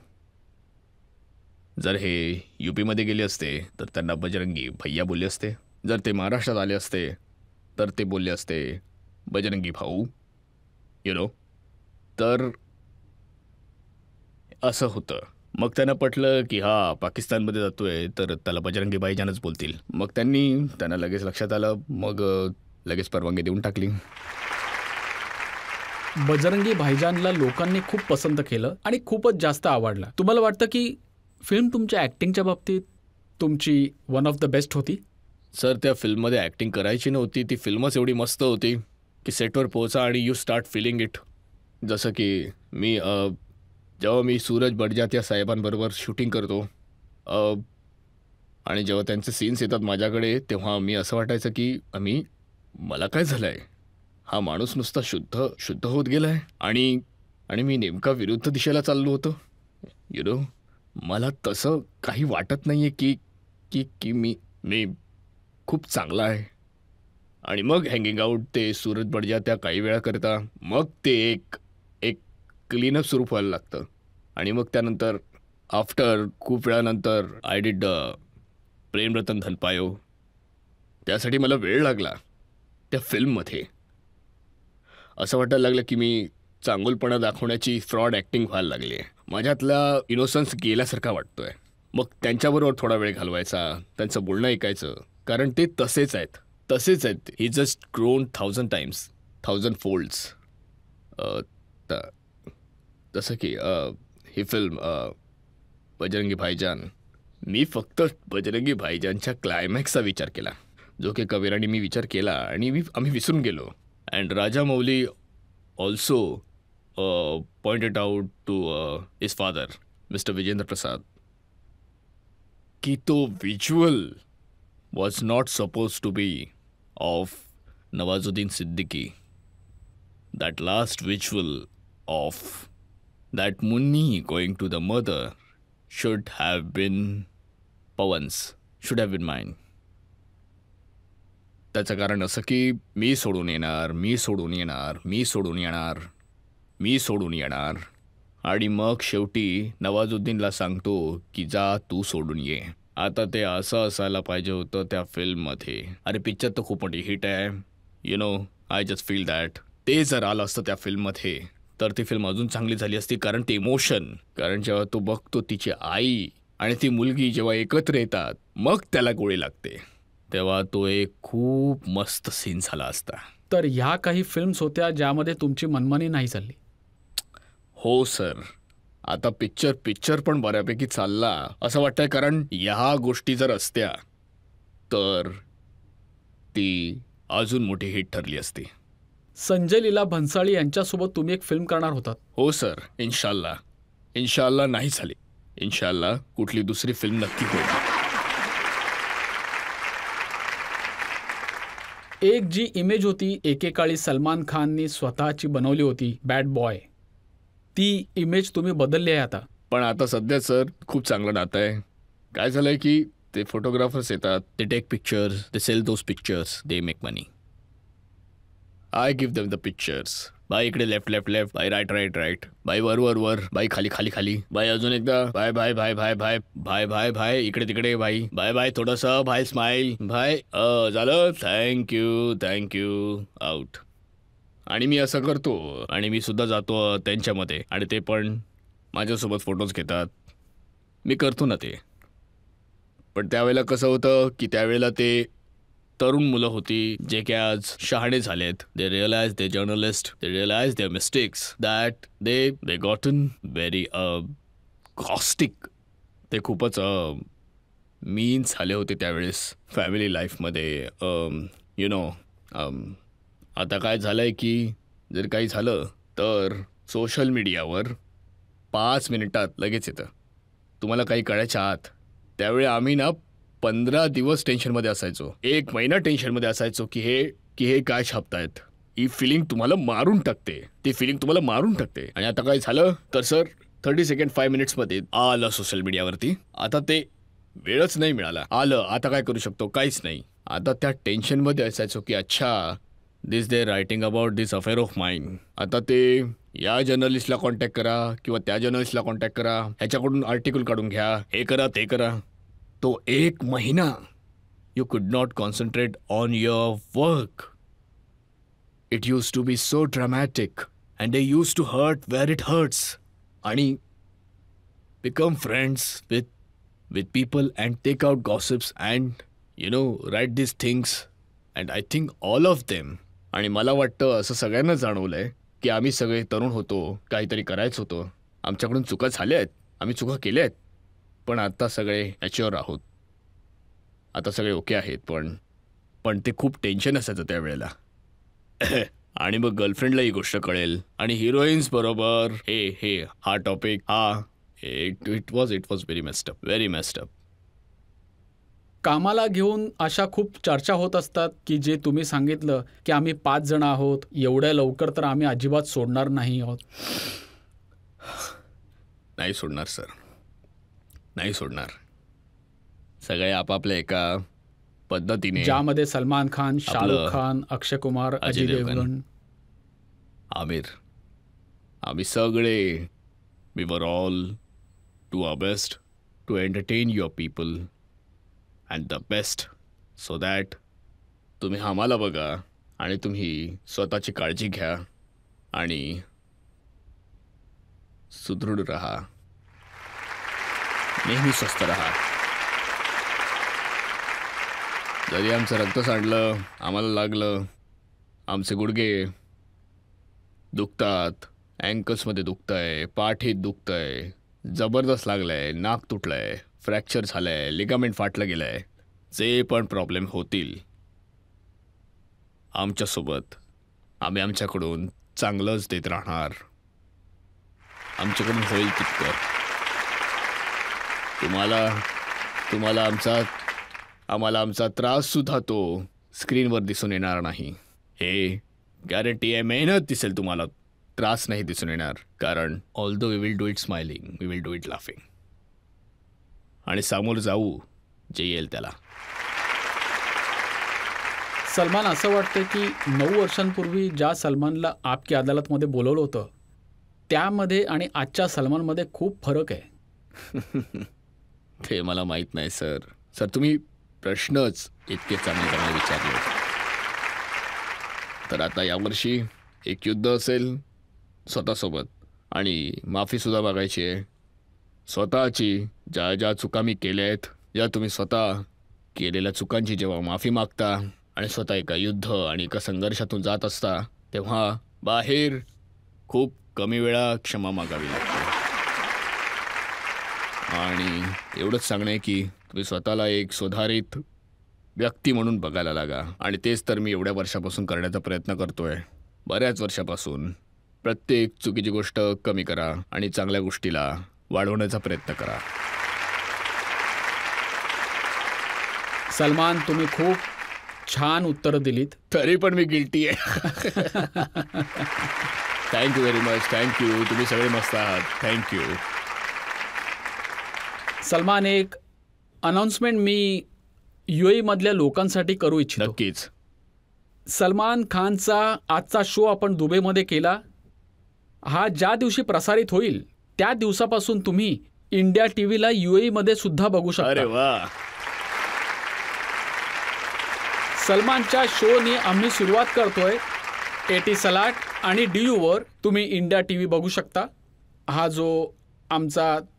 जर हे UPमध्ये गेले असते तर त्यांना बजरंगी भैया बोलले असते. जर ते महाराष्ट्रात आले असते तर ते बोलले असते बजरंगी भाऊ. यु नो, तर असं होतं. मग त्यांना पटलं की हा पाकिस्तानमध्ये जातोय तर त्याला बजरंगी भाईजानच बोलतील. मग त्यांना लगेच लक्षात आलं. मग लगेच परवानगी देऊन टाकली. बजरंगी भाईजानला लोकांनी खूप पसंत केलं आणि खूपच जास्त आवडला. तुम्हाला वाटतं की फिल्म तुमच्या ॲक्टिंगच्या बाबतीत तुमची वन ऑफ द बेस्ट होती? सर, त्या फिल्ममध्ये ॲक्टिंग करायची नव्हती. ती फिल्मच एवढी मस्त होती की सेटवर पोहोचा आणि यू स्टार्ट फिलिंग इट. जसं की जेव्हा मी सूरज बडजात्या साहेबांबरोबर शूटिंग करतो आणि जेव्हा त्यांचे सीन्स येतात माझ्याकडे, तेव्हा मी असं वाटायचं की मला काय झालं आहे, हा माणूस नुसता शुद्ध होत गेला आहे आणि मी नेमका विरुद्ध दिशेला चाललो होतो. यु नो, मला तसं काही वाटत नाही आहे की मी खूप चांगला आहे. आणि मग हँगिंग आउट ते सूरज बडजात्या काही वेळा करता, मग ते एक क्लीनअप सुरू व्हायला लागतं. आणि मग त्यानंतर आफ्टर खूप वेळानंतर आय डिड प्रेम रतन धन पायो. त्यासाठी मला वेळ लागला त्या फिल्ममध्ये. असं वाटायला लागलं की मी चांगुलपणा दाखवण्याची फ्रॉड ॲक्टिंग व्हायला लागली आहे. माझ्यातला इनोसन्स गेल्यासारखा वाटतो आहे. मग त्यांच्याबरोबर थोडा वेळ घालवायचा, त्यांचं बोलणं ऐकायचं, कारण ते तसेच आहेत. ही जस्ट ग्रोन 1000 टाइम्स, 1000 फोल्ड्स. तसं की ही फिल्म बजरंगी भाईजान, मी फक्त बजरंगी भाईजानच्या क्लायमॅक्सचा विचार केला, जो की कबीर आणि मी विचार केला आणि आम्ही विसरून गेलो. And Rajamouli also pointed out to his father mister Vijendra Prasad की तो visual was not suppose to be of Nawazuddin Siddiqui. That last visual of that Munni going to the mother should have been Pawan's, should have been mine. त्याचं कारण असं की मी सोडून येणार आणि मग शेवटी नवाजुद्दीनला सांगतो की जा तू सोडून ये. आता ते असं असायला पाहिजे होतं त्या फिल्ममध्ये. अरे पिक्चर तर खूप मोठी हिट आहे, you know, I just feel that ते जर आलं असतं त्या फिल्ममध्ये तर ती फिल्म अजून चांगली झाली असती. कारण ते इमोशन, कारण जेव्हा तो बघतो तिची आई आणि ती मुलगी जेव्हा एकत्र येतात मग त्याला गोळी लागते, तेव्हा तो एक खूप मस्त सीन झाला असता. तर ह्या काही फिल्म्स होत्या ज्यामध्ये तुमची मनमानी नाही चालली? हो सर, आता पिक्चर पण बऱ्यापैकी चालला असं वाटतंय, कारण ह्या गोष्टी जर असत्या तर ती अजून मोठी हिट ठरली असती. संजय लीला भन्साळी यांच्यासोबत तुम्ही एक फिल्म करणार होतात? हो सर, इन्शाल्लाह नाही झाली. इन्शाल्लाह कुठली दुसरी फिल्म नक्की होईल. एक जी इमेज होती एकेकाळी सलमान खाननी स्वतःची बनवली होती, बॅड बॉय, ती इमेज तुम्ही बदलली आहे आता. पण आता सध्या सर खूप चांगलं नातं आहे. काय झालंय की ते फोटोग्राफर्स येतात, ते take pictures, they sell those pictures, they make money. I give them the pictures. बाय इकडे लेफ्ट, बाय राईट, बाय वर, बाय खाली, बाय अजून एकदा, बाय इकडे तिकडे, बाय थोडंसं, बाय स्माइल, बाय झालं, थँक्यू आउट. आणि मी असं करतो आणि मी सुद्धा जातो त्यांच्यामध्ये आणि ते पण माझ्यासोबत फोटोज घेतात. मी करतो ना ते. पण त्यावेळेला कसं होतं की त्यावेळेला ते तरुण मुलं होती जे की आज शहाणे झालेत. They realise the journalist, they realise their mistakes, that they gotten very caustic. ते खूपच मीन झाले होते त्यावेळेस फॅमिली लाईफमध्ये, यु नो. आता काय झालं आहे की जर काही झालं तर सोशल मीडियावर 5 मिनिटात लगेच येतं. तुम्हाला काही कळायच्या आत. त्यावेळी आम्ही ना 15 दिवस टेन्शनमध्ये असायचो, 1 महिना टेन्शनमध्ये असायचो की हे काय छापतायत. ही फिलिंग तुम्हाला मारून टाकते, ती फिलिंग तुम्हाला मारून टाकते. आणि आता काय झालं तर सर 30 सेकंड 5 मिनिट्समध्ये आलं सोशल मीडियावरती. आता ते वेळच नाही मिळाला. आलं, आता काय करू शकतो, काहीच नाही. आता त्या टेन्शनमध्ये असायचो की अच्छा this they writing about this affair of mind. आता ते या जर्नलिस्टला कॉन्टॅक्ट करा किंवा त्या जर्नलिस्टला कॉन्टॅक्ट करा, ह्याच्याकडून आर्टिकल काढून घ्या, हे करा ते करा. तो 1 महिना you could not concentrate on your work. It use to be so dramatic and they use to hurt where it hurts. आणि become friends with people and take out gossips and you know write this things and I think all of them. आणि मला वाटतं असं सगळ्यांना जाणवलं आहे की आम्ही सगळे तरुण होतो, काहीतरी करायचं होतं, आमच्याकडून चुका झाल्या आहेत, आम्ही चुका केल्या आहेत. पण आता सगळे मॅच्युअर आहोत, आता सगळे ओके आहेत. पण ते खूप टेन्शन असायचं त्यावेळेला. आणि मग गर्लफ्रेंडला ही गोष्ट कळेल आणि हिरोईन्स बरोबर हा topic it was very messed up. कामाला घेऊन अशा खूप चर्चा होत असतात की जे तुम्ही सांगितलं की आम्ही 5 जण आहोत, एवढ्या लवकर तर आम्ही अजिबात सोडणार नाही आहोत. नाही सोडणार सर, नाही सोडणार. सगळे आपापल्या एका पद्धतीने, ज्यामध्ये सलमान खान, शाहरुख खान, अक्षय कुमार, अजय देवगण, आमिर, आम्ही सगळे we were all do our best to entertain your people and the best so that तुम्ही आम्हाला बघा आणि तुम्ही स्वतःची काळजी घ्या आणि सुदृढ राहा. नेहमी स्वस्थ राहा. जरी आमचं रक्त सांडलं, आम्हाला लागलं, आमचे गुडघे दुखतात, अँकल्समध्ये दुखतंय, पाठीत दुखतंय, जबरदस्त लागलंय, नाक तुटलंय, फ्रॅक्चर झालंय, लिगामेंट फाटलं गेलंय, जे पण प्रॉब्लेम होतील आमच्यासोबत आम्ही आमच्याकडून चांगलंच देत राहणार. आमच्याकडून होईल तितकं. आम्हाला आमचा त्राससुद्धा तो स्क्रीनवर दिसून येणार नाही. हे गॅरंटी आहे. मेहनत दिसेल तुम्हाला, त्रास नाही दिसून येणार. कारण although we will do it smiling, we will do it laughing. आणि सामोर जाऊ जे येईल त्याला. सलमान, असं वाटतं की 9 वर्षांपूर्वी ज्या सलमानला आपकी अदालतमध्ये बोलवलं होतं त्यामध्ये आणि आजच्या सलमानमध्ये खूप फरक आहे. ते मला माहीत नाही सर. तुम्ही प्रश्नच इतके चांगले विचारले. तर आता यावर्षी एक युद्ध असेल स्वतःसोबत, आणि माफीसुद्धा मागायची आहे स्वतःची. ज्या ज्या चुका मी केल्या आहेत, ज्या तुम्ही स्वतः केलेल्या चुकांची जेव्हा माफी मागता आणि स्वतः एका युद्ध आणि एका संघर्षातून जात असता, तेव्हा बाहेर खूप कमी वेळा क्षमा मागावी लागते. आणि एवढंच सांगणं आहे की तुम्ही स्वतःला एक सुधारित व्यक्ती म्हणून बघायला लागा. आणि तेच तर मी एवढ्या वर्षापासून करण्याचा प्रयत्न करतोय. बऱ्याच वर्षापासून प्रत्येक चुकीची गोष्ट कमी करा आणि चांगल्या गोष्टीला वाढवण्याचा प्रयत्न करा. सलमान, तुम्ही खूप छान उत्तरं दिलीत. तरी पण मी गिल्टी आहे. Thank you very much. थँक्यू. तुम्ही सगळे मस्त आहात. थँक्यू. सलमान, एक अनाउन्समेंट मी UAE मधल्या लोकांसाठी करू इच्छितो. नक्कीच. सलमान खानचा आजचा शो आपण दुबईमध्ये केला. हा ज्या दिवशी प्रसारित होईल त्या दिवसापासून तुम्ही इंडिया टीव्हीला UAE मध्ये सुद्धा बघू शकता. अरे वा. सलमानच्या शोनी आम्ही सुरुवात करतोय. एटिसलाट आणि DU वर तुम्ही इंडिया टीव्ही बघू शकता. हा जो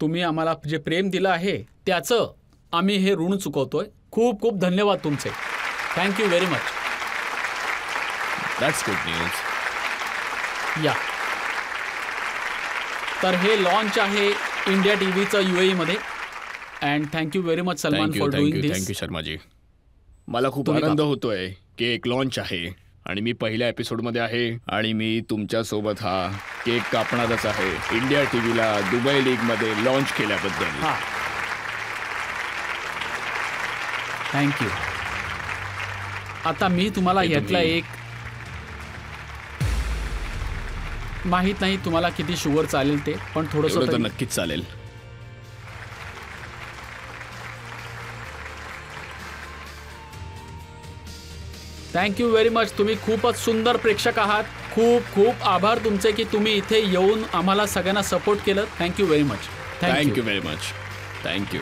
तुम्ही आम्हाला जे प्रेम दिलं आहे त्याचं आम्ही हे ऋण चुकवतोय. खूप खूप धन्यवाद तुमचे. Thank you very much. That's good news. या, तर हे लॉन्च आहे इंडिया टीव्हीचं UAE मध्ये. And thank you very much Salman for doing this. Thank you Sharmaji. मला खूप आनंद होतोय की एक लॉन्च आहे आणि मी पहिल्या एपिसोडमध्ये आहे आणि मी तुमच्यासोबत हा केक कापणारच आहे इंडिया टीव्हीला दुबई लीगमध्ये लॉन्च केल्याबद्दल. हां, थँक्यू. आता मी तुम्हाला यातला एक, माहीत नाही तुम्हाला किती शुगर चालेल ते, पण थोडंसं तर नक्कीच चालेल. Thank you very much. तुम्ही खूपच सुंदर प्रेक्षक आहात. खूप खूप आभार तुमचे की तुम्ही इथे येऊन आम्हाला सगळ्यांना सपोर्ट केलं. Thank you very much. Thank you very much. Thank you.